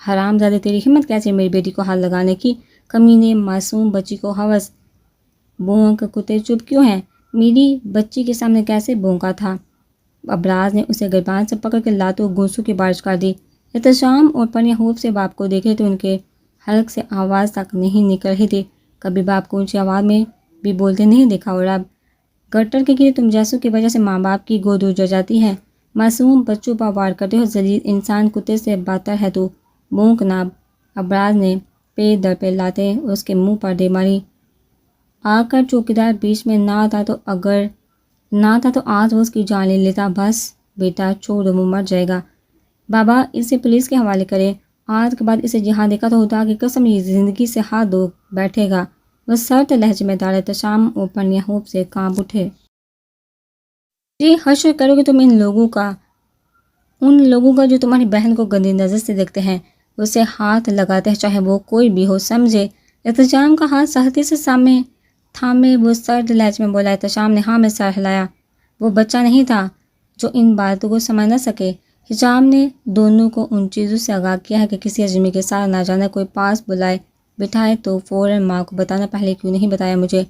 Speaker 1: حرام زادے، تیری ہمت کیسے میری بیٹی کو ہاتھ لگانے کی؟ کمینے، معصوم بچی کو ہوس۔ بھونک، کتے چپ کیوں ہیں؟ میری بچی کے سامنے کیسے بھونکا تھا؟ ابراز نے اسے گریبان سے پکڑ کے لاتوں گھونسوں کی بارش کر دی۔ احتشام اور پنیا خوف سے باپ کو دیکھ رہے تھے۔ ان کے حلق سے آواز تک نہیں نکل رہی تھی۔ کبھی باپ کو اونچی آواز میں بھی بولتے نہیں دیکھا، اور اب گٹر کے گرے تم جیسوں کی وجہ سے ماں باپ کی گود اجڑ جاتی ہے۔ معصوم بچوں پر وار کرتے ہو، ذلیل انسان، کتے سے بدتر ہے تو۔ بھونک ناب۔ ابراز نے پے در پہ لاتے اس کے منہ پر دے ماری۔ آ کر چوکیدار بیچ میں نہ تھا تو آج وہ اس کی جان لے لیتا۔ بس بیٹا چھوڑ دو، وہ مر جائے گا۔ بابا اسے پولیس کے حوالے کرے۔ آج کے بعد اسے جہاں دیکھا تو خدا کی قسم یہ زندگی سے ہاتھ دھو بیٹھے گا۔ وہ سرد لہجے میں داڑے۔ احتشام اور پنیا خوف سے کانپ اٹھے۔ یہ حشر کرو کہ تم ان لوگوں کا جو تمہاری بہن کو گندی نظر سے دیکھتے ہیں، اسے ہاتھ لگاتے ہیں چاہے وہ کوئی بھی ہو، سمجھے؟ احتشام کا ہاتھ سختی سے سامنے تھامے وہ سرد لہجے میں بولا۔ احتشام نے ہاں میں سر ہلایا۔ وہ بچہ نہیں تھا جو ان باتوں کو سمجھ نہ سکے۔ حجاب نے دونوں کو ان چیزوں سے آگاہ کیا ہے کہ کسی اجنبی کے ساتھ نہ جانا، کوئی پاس بلائے بٹھائے تو فوراً ماں کو بتانا، پہلے کیوں نہیں بتایا مجھے؟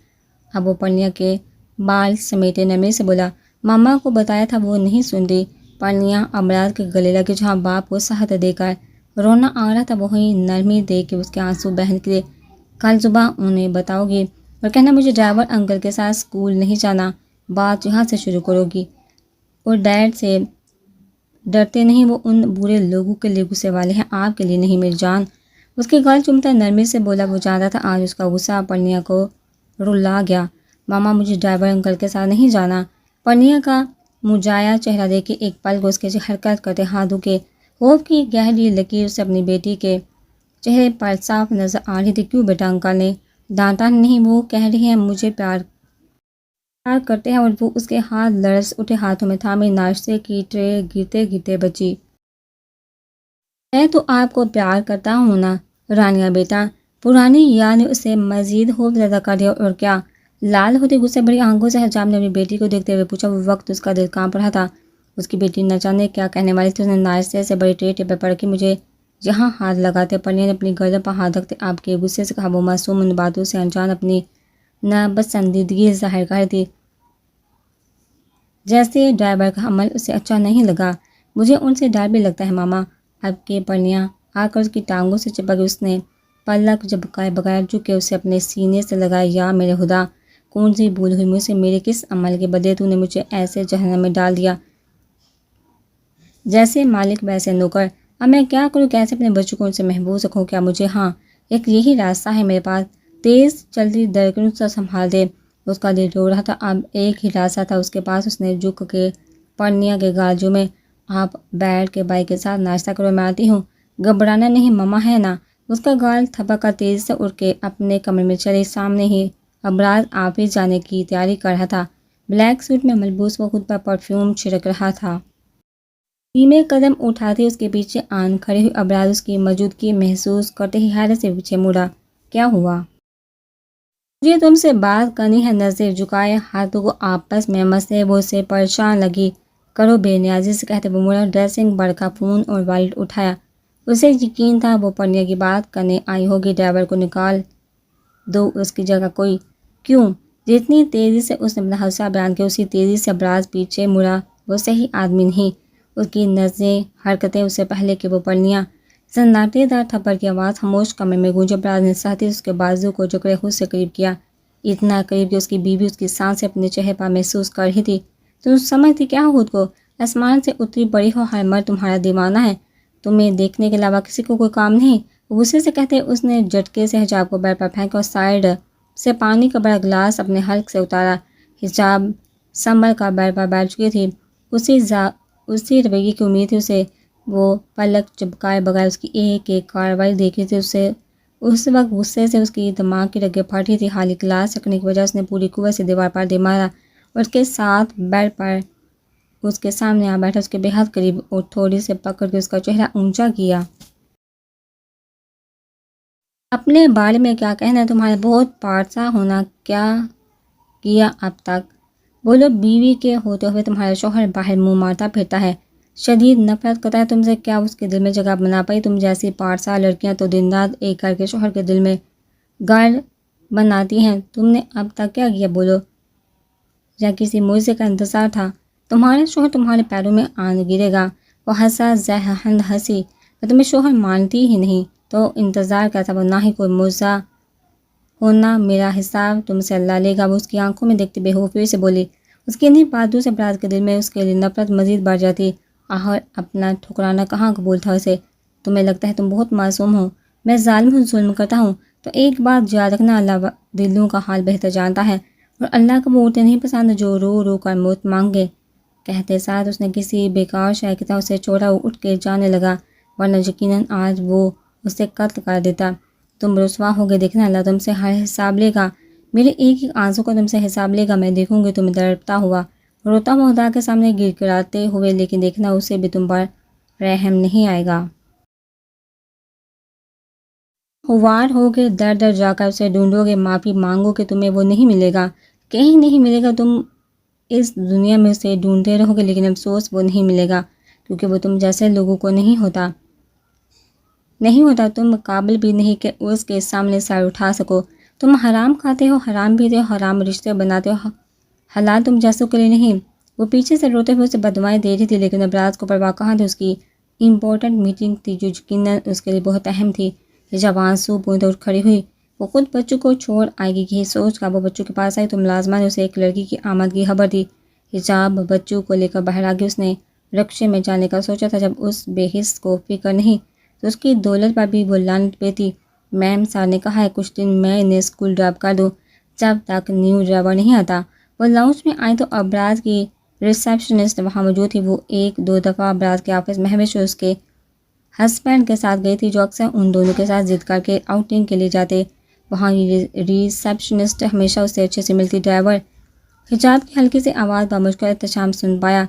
Speaker 1: اب وہ پنیا کے بال سمیٹے نرمی سے بولا۔ ماما کو بتایا تھا، وہ نہیں سنتی۔ پنیا ابراز کے گلے لگی جہاں باپ کو سہت دے کر رونا آ رہا تھا، وہیں نرمی دے کے اس کے آنسو بہہ نکلے۔ کل صبح انہیں بتاؤ گی اور کہنا مجھے ڈرائیور انکل کے ساتھ اسکول نہیں جانا، بات یہاں سے شروع کرو گی۔ اور ڈیڈ سے ڈرتے نہیں، وہ ان برے لوگوں کے لیے غصے والے ہیں، آپ کے لیے نہیں میری جان۔ اس کے گال چومتا نرمی سے بولا۔ وہ جانتا تھا آج اس کا غصہ پنیا کو رلا گیا۔ ماما مجھے ڈرائیور انکل کے ساتھ نہیں جانا۔ پنیا کا مرجھایا چہرہ دیکھ کے ایک پل کو اس کے حرکت کرتے ہاتھوں کے خوف کی گہری لکیر اسے اپنی بیٹی کے چہرے پر صاف نظر آ رہی تھی۔ کیوں بیٹا؟ انکل نے ڈانٹا نہیں، وہ کہہ رہی ہیں مجھے پیار کرتے ہیں۔ اور وہ اس کے ہاتھ لرز اٹھے ہاتھوں میں تھامے ناشتے کی ٹرے گرتے گرتے بچی۔ میں تو آپ کو پیار کرتا ہوں نا رانیہ بیٹا، پرانی یاد نے اسے مزید خوف زدہ کر دیا، اور کیا لال ہوتی غصے بڑی آنکھوں سے حجاب نے اپنی بیٹی کو دیکھتے ہوئے پوچھا۔ وہ وقت اس کا دل کانپ رہا تھا، اس کی بیٹی نہ جانے کیا کہنے والی تھی۔ اس نے ناشتے سے بڑی ٹیٹے پہ پڑ کے مجھے جہاں ہاتھ لگاتے، پرنیا نے اپنی گردن پر ہاتھ رکھتے آپ کے غصے سے کہا۔ وہ معصوم ان باتوں سے انجان اپنی ناپسندیدگی ظاہر کر تھی، جیسے ڈرائیور کا عمل اسے اچھا نہیں لگا۔ مجھے ان سے ڈر بھی لگتا ہے ماما، اب کے پرنیا آ کر اس کی ٹانگوں سے چپک گئی۔ اس نے پلک جھپکائے بغیر جھکے اسے اپنے سینے سے لگایا۔ یا میرے خدا، کون سی بھول ہوئی مجھ سے، میرے کس عمل کے بدلے تو نے مجھے ایسے جہنم میں ڈال دیا، جیسے مالک ویسے نوکر۔ اب میں کیا کروں، کیسے اپنے بچوں کو ان سے محفوظ رکھوں؟ کیا مجھے ہاں ایک یہی راستہ ہے میرے پاس، تیز چلتی دھڑکنوں سے سنبھال دے۔ اس کا دل رو رہا تھا، اب ایک ہی راستہ تھا اس کے پاس۔ اس نے جھک کے پرنیا کے گال میں آپ بیٹھ کے بھائی کے ساتھ ناشتہ کرو، میں آتی ہوں۔ گھبرانا نہیں ماما، ہے نا؟ اس کا گال تھپک کر تیزی سے اٹھ کے اپنے کمرے میں چلی۔ سامنے ہی ابراز آفس جانے کی تیاری کر رہا تھا، بلیک سوٹ میں ملبوس، وہ خود پر پرفیوم چھڑک رہا تھا۔ دھیمے قدم اٹھاتے اس کے پیچھے آن کھڑی ہوئی ابراز اس کی موجودگی محسوس کرتے ہی حیرت سے پیچھے مڑا۔ کیا ہوا؟ مجھے تم سے بات کرنی ہے۔ نظر جھکائے ہاتھوں کو آپس میں مسے وہ سے پریشان لگی۔ کرو بے نیازی سے کہتے وہ مڑا، ڈریسنگ بڑھا، فون اور والٹ اٹھایا۔ اسے یقین تھا وہ پرنیا کی بات کرنے آئی ہوگی۔ ڈرائیور کو نکال دو، اس کی جگہ کوئی۔ کیوں؟ جتنی تیزی سے اس نے اپنا حادثہ بیان کیا اسی تیزی سے ابراز پیچھے مڑا۔ وہ صحیح آدمی نہیں، اس کی نظریں حرکتیں اس سے پہلے کہ وہ پرنیا سناٹے دار تھپڑ کی آواز خاموش کمرے میں گونجی۔ ابراز نے ساتھ ہی اس کے بازو کو جکڑے خود سے قریب کیا، اتنا قریب کہ اس کی بیوی اس کی سانسیں اپنے چہرے پر محسوس کر رہی تھی۔ تم سمجھتی کیا ہو خود کو؟ آسمان سے اتری پڑی ہو، ہر مرد تمہارا دیوانہ ہے، تمہیں دیکھنے کے علاوہ کسی کو کوئی کام نہیں۔ غصے سے کہتے اس نے جھٹکے سے حجاب کو بیڈ پر پھینکا اور سائڈ سے پانی کا بڑا گلاس اپنے حلق سے اتارا۔ حجاب سنبھل کر بیڈ پر بیٹھ چکی تھی، اسی رویے کی امید تھی اسے۔ وہ پلک چبکائے بغیر اس کی ایک ایک کارروائی دیکھ رہی تھی۔ اس وقت غصے سے اس کی دماغ کی رگیں پھٹ رہی تھی۔ خالی گلاس رکھنے کی وجہ اس نے پوری قوت سے دیوار پر دے مارا اور اس کے ساتھ بیڈ پر اس کے سامنے آ بیٹھا، اس کے بے حد قریب، اور تھوڑی سے پکڑ کے اس کا چہرہ اونچا کیا۔ اپنے بارے میں کیا کہنا ہے تمہارا؟ بہت پارسا ہونا کیا کیا اب تک؟ بولو، بیوی کے ہوتے ہوئے تمہارا شوہر باہر منہ مارتا پھرتا ہے، شدید نفرت کرتا ہے تم سے، کیا اس کے دل میں جگہ بنا پائی؟ تم جیسی پارسا لڑکیاں تو دن رات ایک کر کے شوہر کے دل میں گھر بناتی ہیں، تم نے اب تک کیا کیا؟ بولو، یا کسی معجزے کا انتظار تھا؟ تمہارا شوہر تمہارے پیروں میں آن گرے گا۔ وہ ہنسا، ذہن ہنسی۔ میں تمہیں شوہر مانتی ہی نہیں تو انتظار کیا تھا؟ وہ نہ ہی کوئی معجزہ ہونا، میرا حساب تم سے اللہ لے گا۔ وہ اس کی آنکھوں میں دیکھتے بے خوفی سے بولی۔ اس کی انہیں باتوں سے ابراز کے دل میں اس کے لیے نفرت مزید بڑھ جاتی۔ آخر اپنا ٹھکرانا کہاں قبول تھا اسے؟ تمہیں لگتا ہے تم بہت معصوم ہو، میں ظالم ہوں، ظلم کرتا ہوں، تو ایک بات یاد رکھنا، اللہ دلوں کا حال بہتر جانتا ہے، اور اللہ کو وہ عورتیں نہیں پسند جو رو رو کر موت مانگے۔ کہتے ساتھ اس نے کسی بیکار شے کی طرح اسے چھوڑا، وہ اٹھ کے جانے لگا، ورنہ یقیناً آج وہ اسے قتل کر دیتا۔ تم رسوا ہوگے، دیکھنا اللہ تم سے ہر حساب لے گا، میرے ایک ایک آنسو کا تم سے حساب لے گا۔ میں دیکھوں گی تمہیں تڑپتا ہوا، روتا ہوا خدا کے سامنے گر گراتے ہوئے، لیکن دیکھنا اسے بھی تم پر رحم نہیں آئے گا۔ خوار ہوگے، در در جا کر اسے ڈھونڈو گے، معافی مانگو کہ تمہیں وہ نہیں ملے گا، کہیں نہیں ملے گا۔ تم اس دنیا میں اسے ڈھونڈتے رہو گے، لیکن افسوس وہ نہیں ملے گا، کیونکہ وہ تم جیسے لوگوں کو نہیں ہوتا۔ تم قابل بھی نہیں کہ اس کے سامنے سر اٹھا سکو۔ تم حرام کھاتے ہو، حرام پیتے ہو، حرام رشتے بناتے ہو، حلال تم جیسوں کے لیے نہیں۔ وہ پیچھے سے روتے ہوئے اسے بددعائیں دے رہی تھی، لیکن ابراز کو پرواہ کہاں تھی۔ اس کی امپورٹنٹ میٹنگ تھی جو یقیناً اس کے لیے بہت اہم تھی۔ جب آنسو پوندے اٹھ کھڑی ہوئی، وہ خود بچوں کو چھوڑ آئے گی یہی سوچ کر وہ بچوں کے پاس آئی تو ملازمہ نے اسے ایک لڑکی کی آمد کی خبر دی۔ حجاب بچوں کو لے کر باہر آ گئی۔ اس نے رکشے میں جانے کا سوچا تھا جب اس بے حس کو فکر نہیں تو اس کی دولت پر بھی وہ لعنت بیتی۔ میم، سر نے کہا ہے کچھ دن میں انہیں اسکول ڈراپ کر دوں جب تک نیو ڈرائیور نہیں آتا۔ وہ لاؤنج میں آئی تو ابراز کی ریسیپشنسٹ وہاں موجود تھی۔ وہ ایک دو دفعہ ابراز کے آفس مہوش اور اس کے ہسبینڈ کے ساتھ گئی تھی، جو اکثر ان دونوں کے ساتھ ضد کر کے آؤٹنگ کے لیے جاتے۔ وہاں ریسیپشنسٹ ہمیشہ اس سے اچھے سے ملتی۔ ڈرائیور حجاب کی ہلکی سی آواز پر مشکل احتشام سن پایا۔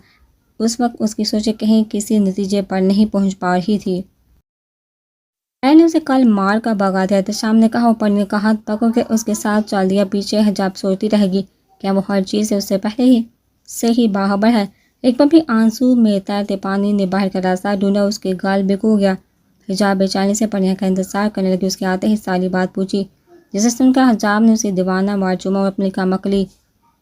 Speaker 1: اس وقت اس کی سوچیں کہیں کسی نتیجے پر نہیں پہنچ پا رہی تھی۔ میں نے اسے کل مار کر بھگا دیا تھا، شام نے کہا، اوپر نے کہا پکڑ کے اس کے ساتھ چل دیا پیچھے۔ حجاب سوچتی رہے گی، کیا وہ ہر چیز سے اس سے پہلے ہی سے ہی باخبر ہے؟ ایک بار بھی آنسو میں تیرتے پانی نے باہر کا راستہ ڈھونڈا، اس کے گال بھگو گیا۔ حجاب بے چینی سے پڑھنے کا انتظار کرنے لگی، اس کے آتے ہی ساری بات پوچھی، جسے سن کر حجاب نے اسے دیوانہ وار چوما اور اپنی کمکلی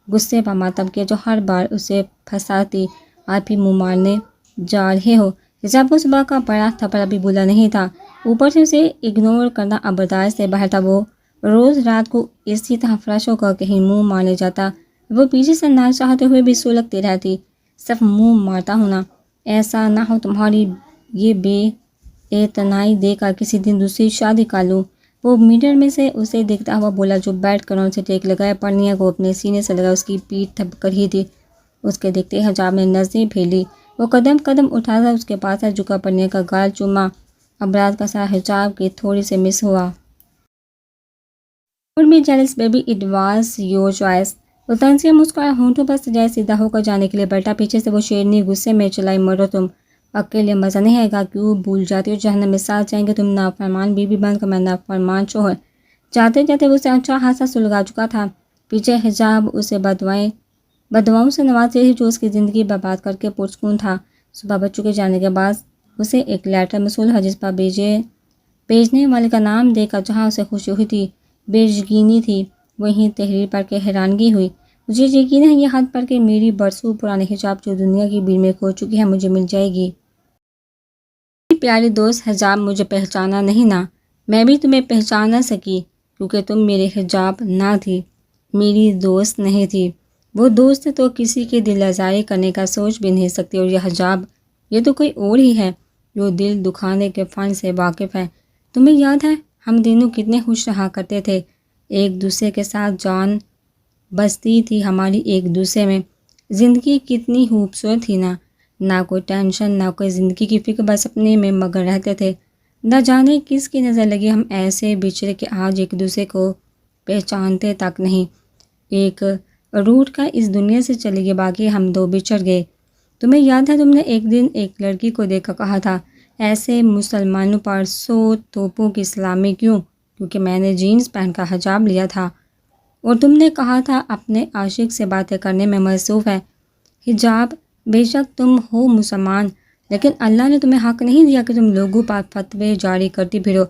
Speaker 1: غصے پر ماتم کیا جو ہر بار اسے پھنساتی۔ آپ بھی منہ مارنے جا رہے ہو؟ حجاب کو صبح کا بڑا تھپڑ ابھی بولا نہیں تھا، اوپر سے اسے اگنور کرنا اب برداشت سے باہر تھا۔ وہ روز رات کو اسی طرح فریش ہو کر کہیں منہ مارنے جاتا، وہ پیچھے سے نہ چاہتے ہوئے بھی سلگتی رہتی، صرف منہ مارتا ہونا۔ ایسا نہ ہو تمہاری یہ بے اعتنائی دیکھ کر کسی دن دوسری شادی کر لوں۔ وہ میٹر میں سے اسے دیکھتا ہوا بولا جو بیٹھ کر ان سے ٹیک لگائے پرنیا کو اپنے سینے سے لگا، اس کی پیٹھ تھپ کر ہی تھی۔ اس کے دیکھتے حجاب نے نظریں پھیلی، وہ قدم اٹھا کر اس کے پاس جھکا، پرنیا کا گال چوما۔ ابراز کا سایہ حجاب کی تھوڑی سے مس ہوا۔ "Would be jealous baby, it was your choice." وہ تنزیہ مسکرایا، ہونٹوں پر سجائے سیدھا ہو کر جانے کے لیے بیٹھا، پیچھے سے وہ شیرنی غصے میں چلائی، مرو تم اکیلے مزہ نہیں آئے گا؟ کیوں بھول جاتی ہو؟ جہنم میں ساتھ جائیں گے تم نافرمان بیوی بن کر، میں نافرمان شوہر۔ جاتے جاتے وہ اسے اچھا خاصا سلگا چکا تھا، پیچھے حجاب اسے بددعاؤں سے نواز رہی جو اس کی زندگی برباد کر کے پرسکون تھا۔ صبح بچوں کے جانے کے بعد اسے ایک لیٹر موصول ہوا جس پر بھیجنے والے کا نام دیکھ کر جہاں اسے خوشی ہوئی تھی بیچگینی تھی، وہیں تحریر پڑھ کے حیرانگی ہوئی۔ مجھے یقین ہے یہ خط پڑھ کے میری برسوں پرانی حجاب جو دنیا کی بھیڑ میں کھو چکی ہے مجھے مل جائے گی۔ میری پیاری دوست حجاب، مجھے پہچانا نہیں نا؟ میں بھی تمہیں پہچان نہ سکی کیونکہ تم میرے حجاب نہ تھی، میری دوست نہیں تھی۔ وہ دوست تو کسی کی دل آزاری کرنے کا سوچ بھی نہیں سکتی، اور یہ حجاب، یہ تو کوئی اور ہی ہے جو دل دکھانے کے فن سے واقف ہے۔ تمہیں یاد ہے ہم دونوں کتنے خوش رہا کرتے تھے، ایک دوسرے کے ساتھ جان بستی تھی ہماری ایک دوسرے میں، زندگی کتنی خوبصورت تھی نا، نہ کوئی ٹینشن نہ کوئی زندگی کی فکر، بس اپنے میں مگن رہتے تھے۔ نہ جانے کس کی نظر لگی ہم ایسے بچھڑے کہ آج ایک دوسرے کو پہچانتے تک نہیں، ایک روٹ کا اس دنیا سے چلے گئے، باقی ہم دو بچھڑ گئے۔ تمہیں یاد ہے تم نے ایک دن ایک لڑکی کو دیکھ کر کہا تھا ایسے مسلمانوں پر 100 توپوں کی سلامی کیوں؟ کیونکہ میں نے جینز پہن کر حجاب لیا تھا، اور تم نے کہا تھا اپنے عاشق سے باتیں کرنے میں مصروف ہے۔ حجاب، بے شک تم ہو مسلمان، لیکن اللہ نے تمہیں حق نہیں دیا کہ تم لوگوں پر فتوے جاری کرتی پھرو،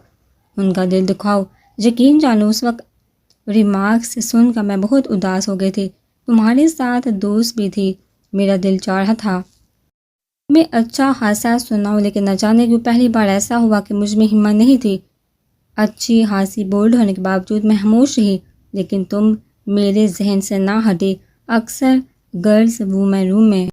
Speaker 1: ان کا دل دکھاؤ۔ یقین جانو اس وقت ریمارکس سن کر میں بہت اداس ہو گئی تھی، تمہارے ساتھ دوست بھی تھی، میرا دل چاہ رہا تھا میں اچھا خاصا سناؤں، لیکن نہ جانے کیوں پہلی بار ایسا ہوا کہ مجھ میں ہمت نہیں تھی۔ اچھی خاصی بولڈ ہونے کے باوجود میں خاموش رہی، لیکن تم میرے ذہن سے نہ ہٹی۔ اکثر گرلز وومن روم میں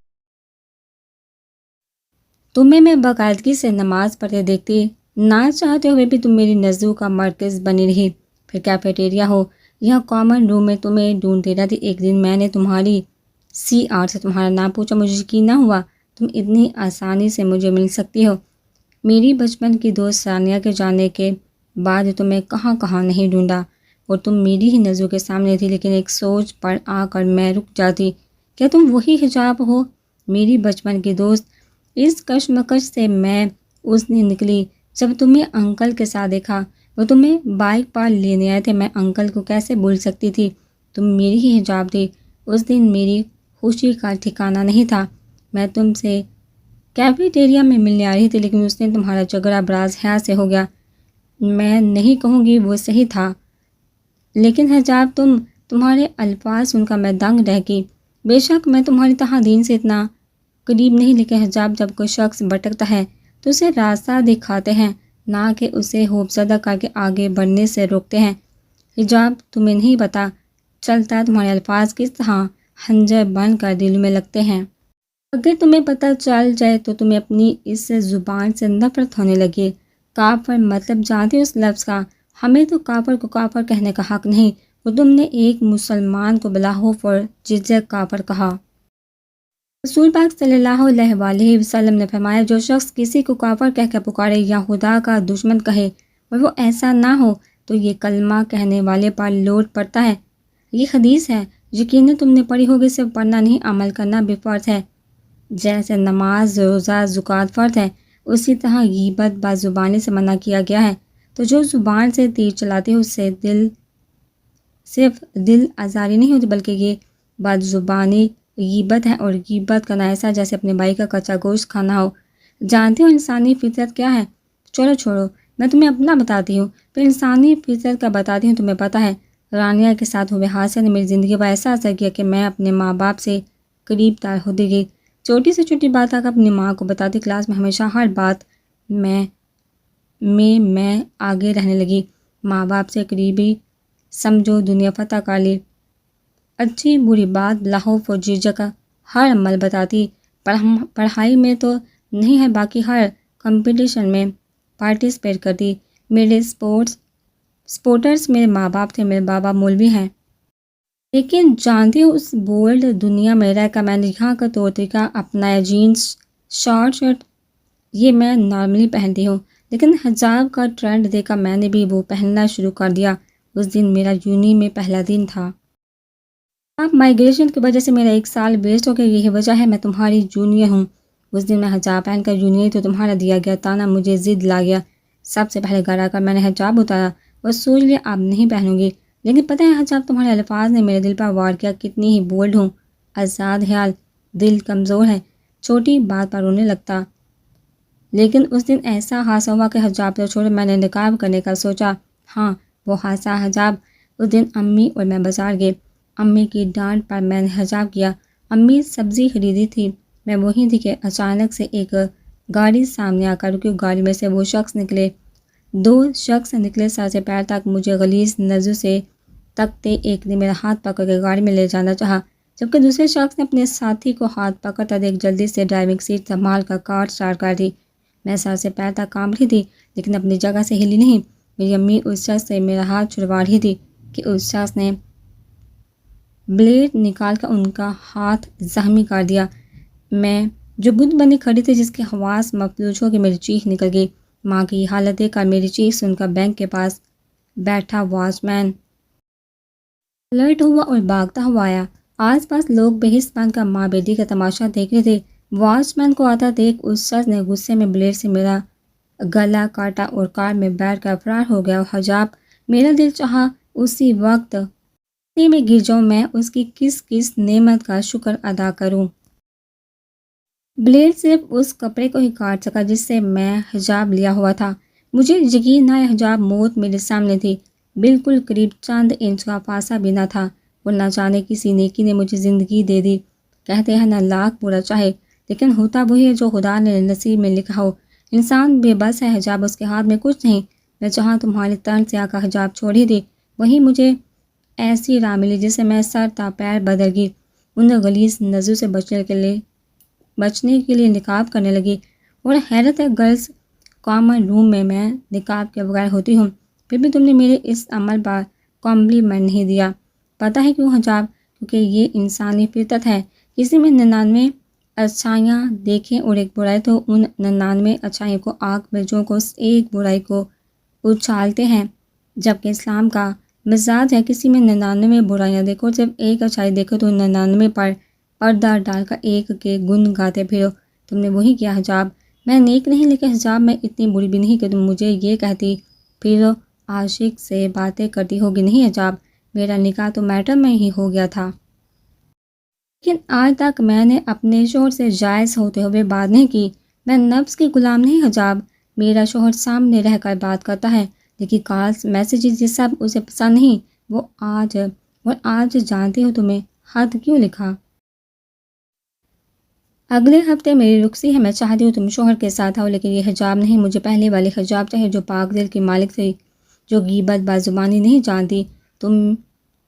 Speaker 1: تمہیں میں باقاعدگی سے نماز پڑھتے دیکھتی، نہ چاہتے ہوئے بھی تم میری نظروں کا مرکز بنی رہی، پھر کیفیٹیریا ہو یا کامن روم میں تمہیں ڈھونڈتی رہتی۔ ایک دن میں نے تمہاری CR سے تمہارا نام پوچھا، مجھے یقین نہ ہوا تم اتنی آسانی سے مجھے مل سکتی ہو۔ میری بچپن کی دوست ثانیہ کے جانے کے بعد تمہیں کہاں کہاں نہیں ڈھونڈا، اور تم میری ہی نظروں کے سامنے تھی، لیکن ایک سوچ پر آ کر میں رک جاتی، کیا تم وہی حجاب ہو میری بچپن کی دوست؟ اس کشمکش سے میں اس دن نکلی جب تمہیں انکل کے ساتھ دیکھا، وہ تمہیں بائک پر لینے آئے تھے، میں انکل کو کیسے بھول سکتی تھی، تم میری ہی حجاب تھی۔ اس دن میری خوشی کا ٹھکانہ نہیں تھا، میں تم سے کیفیٹیریا میں ملنے آ رہی تھی، لیکن اس دن تمہارا جھگڑا براز حیا سے ہو گیا۔ میں نہیں کہوں گی وہ صحیح تھا، لیکن حجاب تمہارے الفاظ سن کر میں دنگ رہ گئی۔ بے شک میں تمہاری طرح دین سے اتنا قریب نہیں، لیکن حجاب، جب کوئی شخص بھٹکتا ہے تو اسے راستہ دکھاتے ہیں، نہ کہ اسے خوفزدہ کر کے آگے بڑھنے سے روکتے ہیں۔ حجاب، تمہیں نہیں پتہ چلتا تمہارے الفاظ کس طرح خنجر بن کر دل میں لگتے ہیں۔ اگر تمہیں پتہ چل جائے تو تمہیں اپنی اس زبان سے نفرت ہونے لگی۔ کافر مطلب جانتے اس لفظ کا؟ ہمیں تو کافر کو کافر کہنے کا حق نہیں، اور تم نے ایک مسلمان کو بلا خوف اور جھجک کافر کہا۔ رسول پاک صلی اللہ علیہ وآلہ وسلم نے فرمایا جو شخص کسی کو کافر کہہ کر پکارے یا خدا کا دشمن کہے اور وہ ایسا نہ ہو تو یہ کلمہ کہنے والے پر لوٹ پڑتا ہے۔ یہ حدیث ہے، یقیناً تم نے پڑھی ہوگی، صرف پڑھنا نہیں عمل کرنا بھی فرض ہے۔ جیسے نماز، روزہ، زکوٰۃ فرض ہے، اسی طرح غیبت بد زبانی سے منع کیا گیا ہے۔ تو جو زبان سے تیر چلاتی ہے اس سے صرف دل آزاری نہیں ہوتی، بلکہ یہ بد زبانی غیبت ہے، اور غیبت کرنا ایسا جیسے اپنے بھائی کا کچا گوشت کھانا ہو۔ جانتے ہو انسانی فطرت کیا ہے؟ چلو چھوڑو، میں تمہیں اپنا بتاتی ہوں، پھر انسانی فطرت کا بتاتی ہوں۔ تمہیں پتہ ہے رانیہ کے ساتھ ہوئے حادثے نے میری زندگی پر ایسا اثر کیا کہ میں اپنے ماں باپ سے قریب تر ہوتی گئی۔ چھوٹی سے چھوٹی بات تک اپنی ماں کو بتاتی، کلاس میں ہمیشہ ہر بات میں آگے رہنے لگی۔ ماں باپ سے قریبی سمجھو دنیا فتح کر لی۔ اچھی بری بات بلا خوف و جھجک ہر عمل بتاتی، پڑھائی میں تو نہیں ہے، باقی ہر کمپٹیشن میں پارٹیسپیٹ کرتی۔ میرے سپورٹرز میرے ماں باپ تھے، میرے بابا مولوی ہیں۔ لیکن جانتے ہو اس بولڈ دنیا میں رہ کر میں نے یہاں کا طور طریقہ اپنایا۔ جینس شارٹ یہ میں نارملی پہنتی ہوں، لیکن حجاب کا ٹرینڈ دیکھا میں نے بھی وہ پہننا شروع کر دیا۔ اس دن میرا یونی میں پہلا دن تھا۔ اب مائیگریشن کی وجہ سے میرا 1 سال ویسٹ ہو گیا، یہی وجہ ہے میں تمہاری جونیئر ہوں۔ اس دن میں حجاب پہن کر جونیئر تو تمہارا دیا گیا تانا مجھے ضد لا گیا۔ سب سے پہلے گھر آ کر میں نے حجاب اتارا اور سوچ لیا اب نہیں پہنوں گی، لیکن پتہ ہے حجاب تمہارے الفاظ نے میرے دل پر وار کیا۔ کتنی ہی بولڈ ہوں، آزاد خیال، دل کمزور ہے، چھوٹی بات پر رونے لگتا۔ لیکن اس دن ایسا حادثہ ہوا کہ حجاب تو چھوڑو، میں نے نقاب کرنے کا سوچا۔ ہاں وہ حادثہ حجاب۔ اس دن امی اور میں بازار گئے، امی کی ڈانٹ پر میں نے حجاب کیا۔ امی سبزی خریدی تھی، میں وہیں تھی کہ اچانک سے ایک گاڑی سامنے آ کر رکی۔ گاڑی میں سے وہ شخص نکلے، 2 شخص نکلے، سر سے پیر تک مجھے غلیظ نظروں سے تکتے۔ ایک نے میرا ہاتھ پکڑ کے گاڑی میں لے جانا چاہا، جبکہ دوسرے شخص نے اپنے ساتھی کو ہاتھ پکڑ کر ایک جلدی سے ڈرائیونگ سیٹ سنبھال کر کار اسٹارٹ کر دی۔ میں سر سے پیر تک کانپ رہی تھی، لیکن اپنی جگہ سے ہلی نہیں۔ میری امی اس شخص سے میرا ہاتھ چھڑوا رہی تھی کہ اس شخص نے بلیڈ نکال کر ان کا ہاتھ زخمی کر دیا۔ میں جو بت بنی کھڑی تھی، جس کے حواس مفلوج ہو کے میری چیخ نکل گئی۔ ماں کی حالت دیکھ کر میری چیخ سن کر بینک کے پاس بیٹھا واچ مین الرٹ ہوا اور بھاگتا ہوا آیا۔ آس پاس لوگ بے حس بن کر ماں بیٹی کا تماشا دیکھ رہے تھے۔ واچ مین کو آتا دیکھ اس شخص نے غصے میں بلیڈ سے میرا گلا کاٹا اور کار میں بیٹھ کر فرار ہو گیا۔ اور حجاب، میرا دل چاہا اسی وقت میں گر جاؤں، میں اس کی کس نعمت کا شکر ادا کروں۔ بلیڈ صرف اس کپڑے کو ہی کاٹ سکا جس سے میں حجاب لیا ہوا تھا۔ مجھے یقین نہ آیا، حجاب موت میرے سامنے تھی، بالکل قریب، چند انچ کا فاصلہ بھی نہ تھا، اور نہ جانے کسی نیکی نے مجھے زندگی دے دی۔ کہتے ہیں نہ لاکھ برا چاہے، لیکن ہوتا وہی ہے جو خدا نے نصیب میں لکھا ہو۔ انسان بے بس ہے، حجاب اس کے ہاتھ میں کچھ نہیں۔ میں جہاں تمہاری تن سے آ کر حجاب چھوڑی تھی، وہیں مجھے ایسی راہ ملی جس سے میں سر تا پیر بدل گئی۔ ان غلیظ نظروں سے بچنے کے لیے نقاب کرنے لگی، اور حیرت ہے، گرلز کامن روم میں میں نقاب کے بغیر ہوتی ہوں، پھر بھی تم نے میرے اس عمل پر کمپلیمنٹ نہیں دیا۔ پتہ ہے کیوں حجاب؟ کیونکہ یہ انسانی فطرت ہے۔ کسی میں 99 اچھائیاں دیکھیں اور ایک برائی، تو ان 99 اچھائیوں کو آگ میں جھونک کو ایک برائی کو اچھالتے ہیں، جبکہ اسلام کا مزاج ہے کسی میں 99 برائیاں دیکھو، صرف ایک اچھائی دیکھو تو 99 پر پردہ ڈال کر ایک کے گن گاتے پھرو۔ تم نے وہی کیا حجاب۔ میں نیک نہیں، لیکن حجاب میں اتنی بری بھی نہیں کہ تم مجھے یہ کہتی پھرو عاشق سے باتیں کرتی ہوگی۔ نہیں حجاب، میرا نکاح تو میٹر میں ہی ہو گیا تھا، لیکن آج تک میں نے اپنے شوہر سے جائز ہوتے ہوئے بات نہیں کی۔ میں نفس کی غلام نہیں حجاب۔ میرا شوہر سامنے رہ کر بات کرتا ہے، لیکن کالز میسیجز یہ سب اسے پسند نہیں۔ وہ آج جانتی ہو تمہیں خط کیوں لکھا؟ اگلے ہفتے میری رخصتی ہے، میں چاہتی ہوں تم شوہر کے ساتھ آؤ، لیکن یہ حجاب نہیں، مجھے پہلے والی حجاب چاہیے جو پاک دل کی مالک تھی، جو غیبت بازبانی نہیں جانتی۔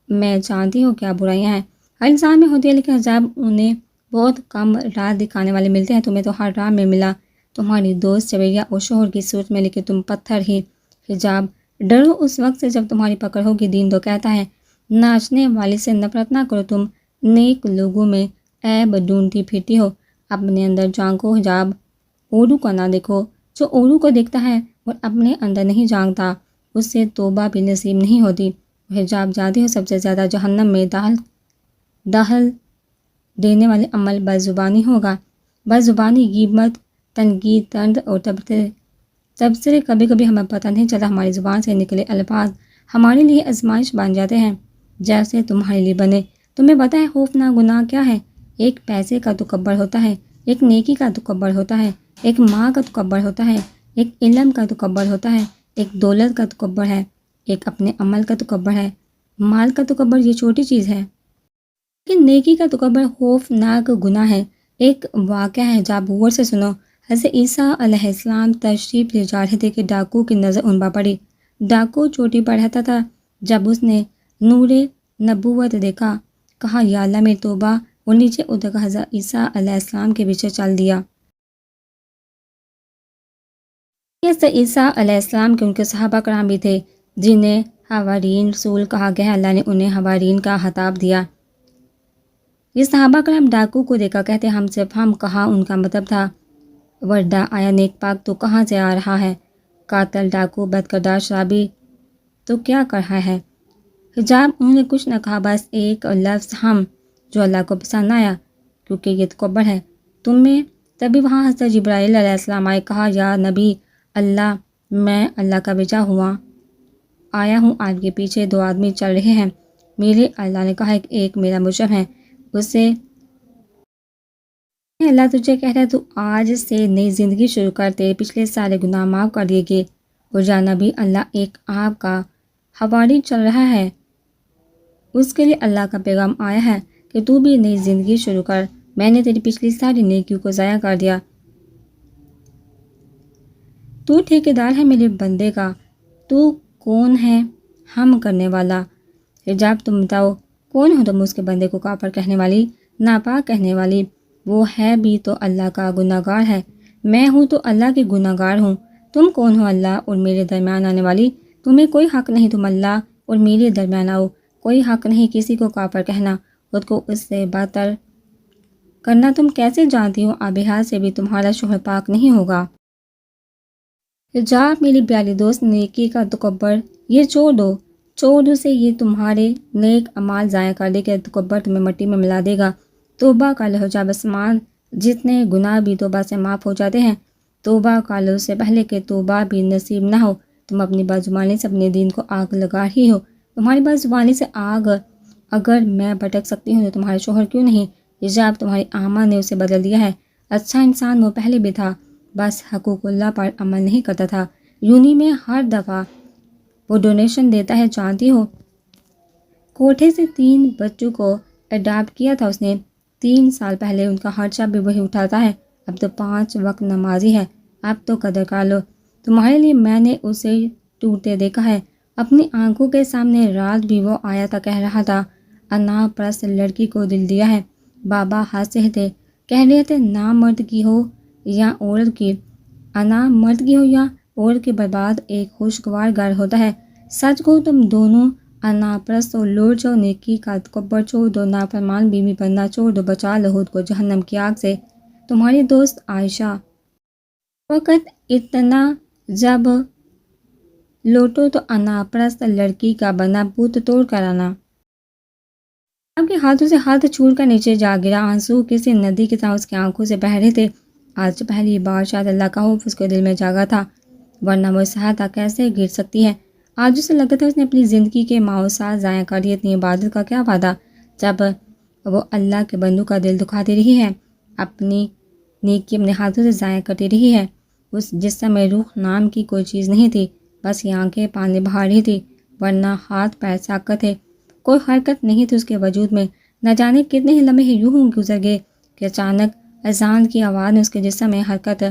Speaker 1: میں جانتی ہوں کیا برائیاں ہیں، ہر انسان میں ہوتی ہے، لیکن حجاب انہیں بہت کم راہ دکھانے والے ملتے ہیں۔ تمہیں تو ہر راہ میں ملا، تمہاری دوست چویریا اور شوہر کی سوچ میں، لیکن تم پتھر ہی۔ حجاب، ڈرو اس وقت سے جب تمہاری پکڑ ہوگی۔ دین تو کہتا ہے ناچنے والی سے نفرت نہ کرو۔ تم نیک لوگوں میں عیب ڈھونڈتی پھرتی ہو، اپنے اندر جھانکو۔ حجاب، اوروں کو نہ دیکھو، جو اوروں کو دیکھتا ہے اور اپنے اندر نہیں جھانکتا اس سے توبہ بھی نصیب نہیں ہوتی۔ حجاب، جانتی ہو سب سے زیادہ جہنم میں داخل دینے والے عمل بد زبانی ہوگا۔ بد زبانی، غیبت، تنقید، طرد اور تبصرے تبصرے کبھی کبھی ہمیں پتہ نہیں چلتا ہماری زبان سے نکلے الفاظ ہمارے لیے آزمائش بن جاتے ہیں، جیسے تمہارے لیے بنے۔ تمہیں پتہ ہے خوفناک گناہ کیا ہے؟ ایک پیسے کا تکبر ہوتا ہے، ایک نیکی کا تکبر ہوتا ہے، ایک ماں کا تکبر ہوتا ہے، ایک علم کا تکبر ہوتا ہے، ایک دولت کا تکبر ہے، ایک اپنے عمل کا تکبر ہے۔ مال کا تکبر یہ چھوٹی چیز ہے، لیکن نیکی کا تکبر خوفناک گناہ ہے۔ ایک واقعہ ہے، جب غور سے سنو۔ حضرت عیسیٰ علیہ السلام تشریف لے جا رہے تھے کہ ڈاکو کی نظر ان پر پڑی۔ ڈاکو چوٹی پر رہتا تھا۔ جب اس نے نور نبوت دیکھا، کہا یا اللہ میری توبہ، اور نیچے اتر کر حضرت عیسیٰ علیہ السلام کے پیچھے چل دیا۔ حضرت عیسیٰ علیہ السلام کے ان کے صحابہ کرام بھی تھے، جنہیں حوارین رسول کہا گیا ہے۔ اللہ نے انہیں حوارین کا خطاب دیا۔ یہ صحابہ کرام ڈاکو کو دیکھا کہتے ہم صرف ہم کہا ان کا مطلب تھا ورڈا آیا نیک پاک تو کہاں سے آ رہا ہے، قاتل ڈاکو بد کردار شرابی تو کیا کر رہا ہے۔ حجاب انہوں نے کچھ نہ کہا، بس ایک لفظ ہم، جو اللہ کو پسند نہ آیا، کیونکہ یہ تکبر ہے تم میں۔ تبھی وہاں حضرت جبرائیل علیہ السلام آئے، کہا یا نبی اللہ، میں اللہ کا بھیجا ہوا آیا ہوں، آپ کے پیچھے دو آدمی چل رہے ہیں میرے۔ اللہ نے کہا ایک میرا مجرم ہے، اسے اللہ تجھے کہہ رہا ہے تو آج سے نئی زندگی شروع کر، تیرے پچھلے سارے گناہ معاف کر دیے گئے۔ اور یا نبی اللہ، ایک آپ کا حواری چل رہا ہے، اس کے لیے اللہ کا پیغام آیا ہے کہ تو بھی نئی زندگی شروع کر، میں نے تیری پچھلی ساری نیکیوں کو ضائع کر دیا۔ تو ٹھیکیدار ہے میرے بندے کا، تو کون ہے ہم کرنے والا؟ حجاب تم بتاؤ کون ہو تم؟ اس کے بندے کو کافر کہنے والی، ناپاک کہنے والی، وہ ہے بھی تو اللہ کا گناہ گار ہے، میں ہوں تو اللہ کی گناہ گار ہوں۔ تم کون ہو اللہ اور میرے درمیان آنے والی؟ تمہیں کوئی حق نہیں تم اللہ اور میرے درمیان آؤ، کوئی حق نہیں کسی کو کافر کہنا، خود کو اس سے برتر کرنا۔ تم کیسے جانتی ہو آبحال سے بھی تمہارا شوہر پاک نہیں ہوگا؟ حجاب میری پیاری دوست، نیکی کا تکبر یہ چھوڑ دو سے، یہ تمہارے نیک اعمال ضائع کر دے گا، تکبر تمہیں مٹی میں ملا دے گا۔ توبہ کر لو حجاب، آسمان جتنے گناہ بھی توبہ سے معاف ہو جاتے ہیں۔ توبہ کر لو اس سے پہلے کہ توبہ بھی نصیب نہ ہو۔ تم اپنی بدزبانی سے اپنے دین کو آگ لگا ہی ہو، تمہاری بدزبانی سے آگ۔ اگر میں بھٹک سکتی ہوں تو تمہارے شوہر کیوں نہیں؟ حجاب تمہاری آما نے اسے بدل دیا ہے۔ اچھا انسان وہ پہلے بھی تھا، بس حقوق اللہ پر عمل نہیں کرتا تھا۔ یونی میں ہر دفعہ وہ ڈونیشن دیتا ہے، جانتی ہو، کوٹھے سے 3 بچوں کو اڈاپٹ کیا تھا اس نے 3 سال پہلے، ان کا خرچہ بھی وہی اٹھاتا ہے۔ اب تو 5 وقت نمازی ہے، اب تو قدر کر لو۔ تمہارے لیے میں نے اسے ٹوٹتے دیکھا ہے اپنی آنکھوں کے سامنے، رات بھی وہ آیا تھا، کہہ رہا تھا انا پرست لڑکی کو دل دیا ہے۔ بابا ہنسے تھے، کہہ رہے تھے نہ مرد کی ہو یا عورت کی، انا مرد کی ہو یا عورت کی، برباد ایک خوشگوار گھر ہوتا ہے۔ سچ کو تم دونوں انا پرست ہو، لوٹ جاؤ، نیکی کا تکبر چھوڑ دو، نافرمان بیوی بننا چھوڑ دو، بچا لو خود کو جہنم کی آگ سے۔ تمہاری دوست عائشہ۔ وقت اتنا جب لوٹو تو انا پرست لڑکی کا بنا، بت توڑ کر آنا۔ آپ کے ہاتھوں سے ہاتھ چھوٹ کر نیچے جا گرا، آنسو کسی ندی کی طرح اس کی آنکھوں سے بہہ رہے تھے۔ آج پہلی بار شاید اللہ کا خوف اس کے دل میں جاگا تھا، ورنہ وہ سہتا کیسے گر سکتی ہے۔ آج اسے لگتا تھا اس نے اپنی زندگی کے ماؤسات ضائع کر دیے، اتنی عبادت کا کیا فائدہ جب وہ اللہ کے بندوں کا دل دکھاتی رہی ہے، اپنی نیکی اپنے ہاتھوں سے ضائع کرتی رہی ہے۔ اس جسم میں روح نام کی کوئی چیز نہیں تھی، بس یہ آنکھیں پانی بہا رہی تھی، ورنہ ہاتھ پیر ساکت تھے، کوئی حرکت نہیں تھی اس کے وجود میں۔ نہ جانے کتنے ہی لمحے یوں گزر گئے کہ اچانک اذان کی آواز نے اس کے جسم میں حرکت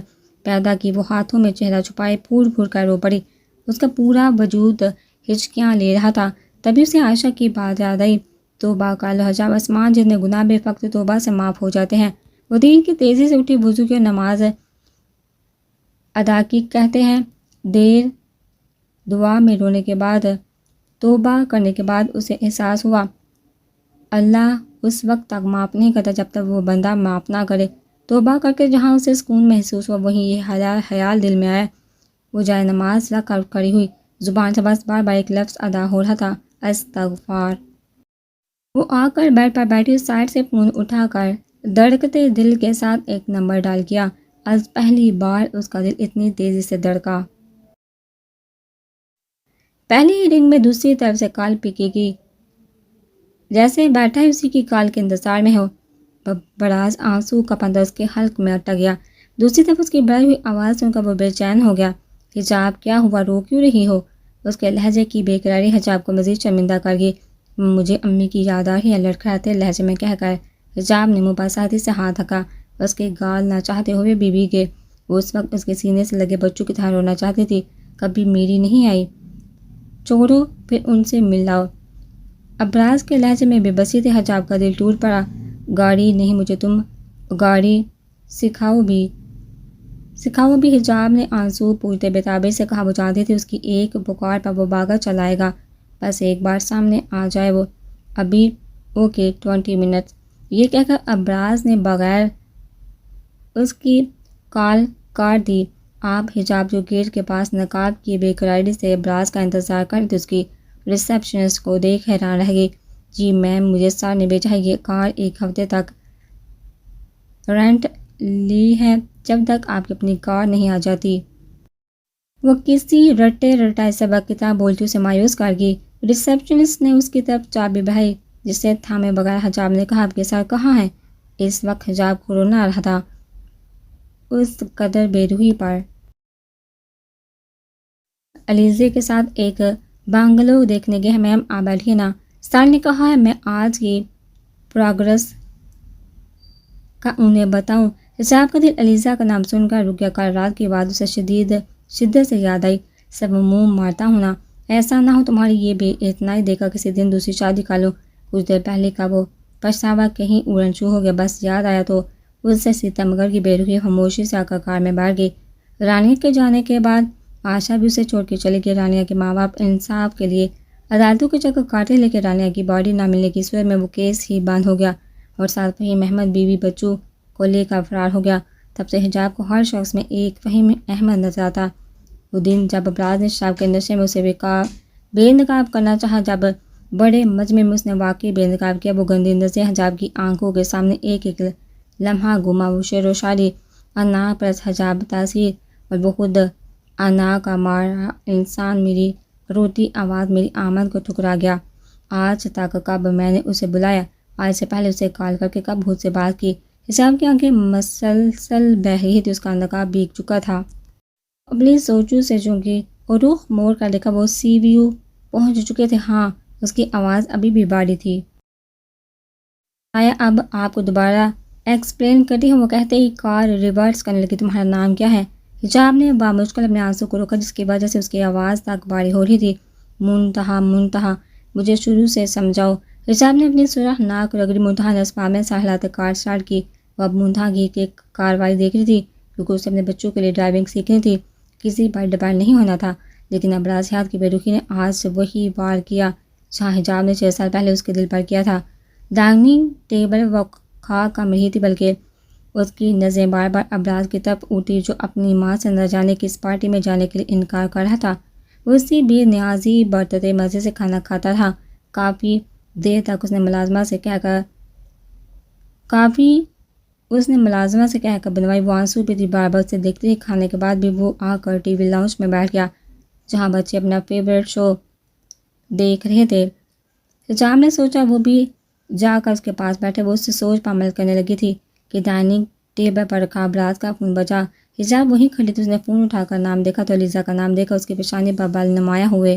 Speaker 1: پیدا کی، وہ ہاتھوں میں چہرہ چھپائے پھول پھول کر رو پڑی، اس کا پورا وجود ہچکیاں لے رہا تھا۔ تبھی اسے عائشہ کی بات یاد آئی، توبہ کر لو حجاب، آسمان جتنے گناہ بے وقت توبہ سے معاف ہو جاتے ہیں۔ وہ دین کی تیزی سے اٹھی، وضو کی نماز ادا کی، کہتے ہیں دیر دعا میں رونے کے بعد، توبہ کرنے کے بعد اسے احساس ہوا اللہ اس وقت تک معاف نہیں کرتا جب تک وہ بندہ معاف نہ کرے۔ توبہ کر کے جہاں اسے سکون محسوس ہوا، وہیں یہ خیال دل میں آیا۔ وہ جائے نماز رکھ کر کھڑی ہوئی، زبان سے بس بار بار ایک لفظ ادا ہو رہا تھا، استغفار۔ وہ آ کر بیڈ پر بیٹھی، سائڈ سے فون اٹھا کر دھڑکتے دل کے ساتھ ایک نمبر ڈال کیا۔ آج پہلی بار اس کا دل اتنی تیزی سے دھڑکا۔ پہلی ہی رنگ میں دوسری طرف سے کال پکی کی، جیسے بیٹھا ہی اسی کی کال کے انتظار میں ہو۔ براز آنسو کا پندہ اس کے حلق میں اٹک گیا۔ دوسری طرف اس کی بڑھی ہوئی آواز سن کر وہ بے چین ہو گیا۔ حجاب کیا ہوا، رو کیوں رہی ہو؟ اس کے لہجے کی بے قراری حجاب کو مزید شرمندہ کر گئی۔ مجھے امی کی یاد آ رہی ہے، لڑکھڑاتے لہجے میں کہہ کر حجاب نے مباساتی سے ہاتھ رکھا۔ اس کے گال نہ چاہتے ہوئے بھی گئے۔ وہ اس وقت اس کے سینے سے لگے بچوں کی طرح رونا چاہتی تھی۔ کبھی میری نہیں آئی، چھوڑو پھر ان سے مل لاؤ۔ ابراز کے لہجے میں بے بسی تھی۔ حجاب کا دل ٹوٹ پڑا۔ گاڑی نہیں، مجھے تم گاڑی سکھاؤ بھی حجاب نے آنسو پوچھتے بے سے کہا۔ وہ جانتی تھی اس کی ایک پکار پر وہ بھاگا چلائے گا، بس ایک بار سامنے آ جائے وہ۔ ابھی اوکے 20 منٹس، یہ کہہ کر ابراز نے بغیر اس کی کال کاٹ دی۔ آپ حجاب جو گیٹ کے پاس نقاب کی بے قراری سے ابراز کا انتظار کر رہی تھی، اس کی ریسیپشنسٹ کو دیکھ حیران رہ گئی۔ جی میم، مجھے سر نے بھیجا ہے، یہ کار 1 ہفتے تک رینٹ لی ہے، جب تک آپ کی اپنی کار نہیں آ جاتی۔ وہ کسی رٹائے سبق کی طرح بولتی اسے مایوس کر گئی۔ ریسیپشنسٹ نے اس کی طرف چابی بڑھائی، جسے تھامے بغیر حجاب نے کہا، آپ کے سر کہاں ہیں؟ اس وقت حجاب کو رونا آ رہا تھا، اس قدر بے روحی پر۔ علیزے کے ساتھ ایک بنگلو دیکھنے گئے ہیں میم، آپ بیٹھیے نا، سر نے کہا ہے میں آج کی پروگرس کا انہیں بتاؤں۔ حجاب کا دل علیزہ کا نام سن کر رک گیا۔ کل رات کی بات اسے شدت سے یاد آئی۔ سب منہ مارتا ہونا، ایسا نہ ہو تمہاری یہ بے اعتنائی دے کر کسی دن دوسری شادی کر لوں۔ کچھ دیر پہلے کا وہ پچھتاوا کہیں اڑن چھو ہو گیا، بس یاد آیا تو اس سے ستمگر کی بے روحی خاموشی سے آ کر کار میں بیٹھ گئی۔ رانیہ کے جانے کے بعد آشا بھی اسے چھوڑ کے چلی گئی۔ رانیہ کے ماں باپ انصاف کے لیے عدالتوں کے چکر کاٹے، لیکن رانیہ کی باڈی نہ ملنے کی صورت میں وہ کیس ہی بند ہو گیا اور ساتھ فہیم احمد بیوی بچوں کو لے کر فرار ہو گیا۔ تب سے حجاب کو ہر شخص میں ایک فہیم احمد نظر آتا۔ وہ دن جب ابراز نے شراب کے نشے میں اسے بے نقاب کرنا چاہا، جب بڑے مجمع میں اس نے واقعی بے نقاب کیا، وہ گندی نظریں حجاب کی آنکھوں کے سامنے ایک ایک لمحہ گھما۔ وہ شعر و شاعری، انا پرست حجاب تاثیر، اور وہ خود انا کا مارا انسان، میری روتی آواز میری آمد کو ٹھکرا گیا۔ آج تک کب میں نے اسے بلایا، آج سے پہلے اسے کال کر کے کب خود سے بات کی۔ حجاب کی آنکھیں مسلسل بہہ رہی تھی، اس کا نقاب بھیگ چکا تھا۔ ابلی سوچوں سے چونکی اور رخ موڑ کر دیکھا، وہ CVU پہنچ چکے تھے۔ ہاں، اس کی آواز ابھی بھی باری تھی۔ آیا اب آپ کو دوبارہ ایکسپلین کرتی ہوں، وہ کہتے ہی کار ریورس کرنے لگی۔ تمہارا نام کیا ہے؟ حجاب نے بامشکل اپنے آنسو کو روکا، جس کی وجہ سے اس کی آواز تک باری ہو رہی تھی۔ منتہا، مجھے شروع سے سمجھاؤ۔ حجاب نے اپنی سرخ ناک رگڑی۔ منتہا نے اسباب میں سہلاتے کار سٹارٹ کی۔ وہ اب منتہا کی ایک کارروائی دیکھ رہی تھی، کیونکہ اسے اپنے بچوں کے لیے ڈرائیونگ سیکھنی تھی، کسی پر ڈپینڈ نہیں ہونا تھا۔ لیکن ابراز حیات کی بے رخی نے آج سے وہی وار کیا جہاں حجاب نے 6 سال پہلے اس کے دل پر کیا تھا۔ ڈائننگ ٹیبل وہ کھا کم رہی تھی، بلکہ اس کی نظریں بار بار ابراز کی طرف اٹھتی، جو اپنی ماں سے نہ جانے کس پارٹی میں جانے کے لیے انکار کر رہا تھا۔ وہ اسی بے نیازی برتتے مزے سے کھانا کھاتا تھا۔ کافی دیر تک اس نے ملازمہ سے کہہ کر بنوائی۔ وہ آنسو پہ تھی، بار بار اسے دیکھتی تھی۔ کھانے کے بعد بھی وہ آ کر ٹی وی لاؤنج میں بیٹھ گیا، جہاں بچے اپنا فیورٹ شو دیکھ رہے تھے۔ حجاب نے سوچا، وہ بھی جا کر اس کے پاس بیٹھے۔ وہ اس سے سوچ پر عمل کرنے لگی تھی کہ ڈائننگ ٹیبل پر رکھا ابراز کا فون بجا۔ حجاب وہیں کھڑی تھی، اس نے فون اٹھا کر نام دیکھا تو علیزہ کا نام دیکھا، اس کی پیشانی پر بال نمایاں ہوئے۔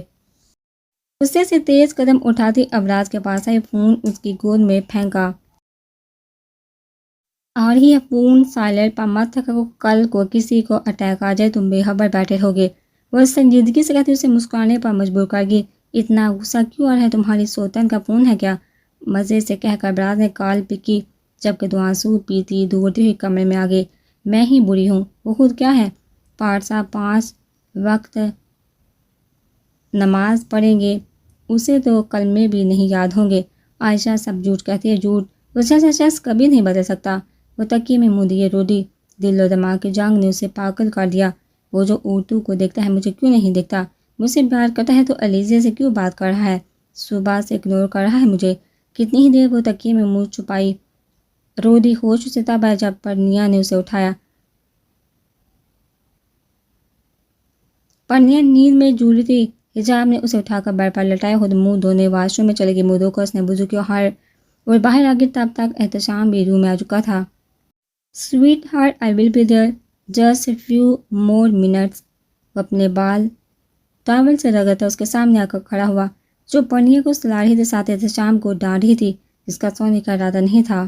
Speaker 1: غصے سے تیز قدم اٹھاتی ابراز کے پاس آئی، فون اس کی گود میں پھینکا۔ اور ہی فون سائلنٹ پر مت رکھو، کل کو کسی کو اٹیک آ جائے تم بے خبر بیٹھے ہوگے۔ وہ سنجیدگی سے کہتی اسے مسکرانے پر مجبور کر گئی۔ اتنا غصہ کیوں آ رہا ہے؟ تمہاری سوتن کا فون ہے کیا؟ مزے سے کہہ کر ابراز نے کال پک کی، جبکہ دو آنسو پیتی دھوتی ہوئی کمرے میں آ گئی۔ میں ہی بری ہوں، وہ خود کیا ہے؟ پاٹ صاحب 5 وقت نماز پڑھیں گے، اسے تو کلمے بھی نہیں یاد ہوں گے۔ عائشہ سب جھوٹ کہتی ہے، جھوٹ وہ جیسا شخص کبھی نہیں بدل سکتا۔ وہ تکیے میں منہ دیے رو دی۔ دل و دماغ کی جنگ نے اسے پاگل کر دیا۔ وہ جو عورتوں کو دیکھتا ہے مجھے کیوں نہیں دیکھتا؟ مجھ سے پیار کرتا ہے تو علیزے سے کیوں بات کر رہا ہے؟ صبح سے اگنور کر رہا ہے مجھے۔ کتنی ہی دیر وہ تکیے میں منہ چھپائی رو دی۔ ہوش اسے تب آیا جب پرنیا نے اسے اٹھایا۔ پرنیا نیند میں جھول رہی تھی۔ حجاب نے اسے اٹھا کر بیڈ پر لٹائے، خود منہ دھونے واش روم میں چلے گی۔ منہ دھو کر اس نے وضو کیا اور باہر آ گئی۔ تب تک احتشام بھی روم میں آ چکا تھا۔ Sweetheart I will be there just few more minutes. وہ اپنے بال ٹاول سے رگڑتا اس کے سامنے آ کر کھڑا ہوا، جو پرنیا کو سلا رہی تھی، ساتھ احتشام کو ڈانٹ رہی تھی، جس کا سونے کا ارادہ نہیں تھا۔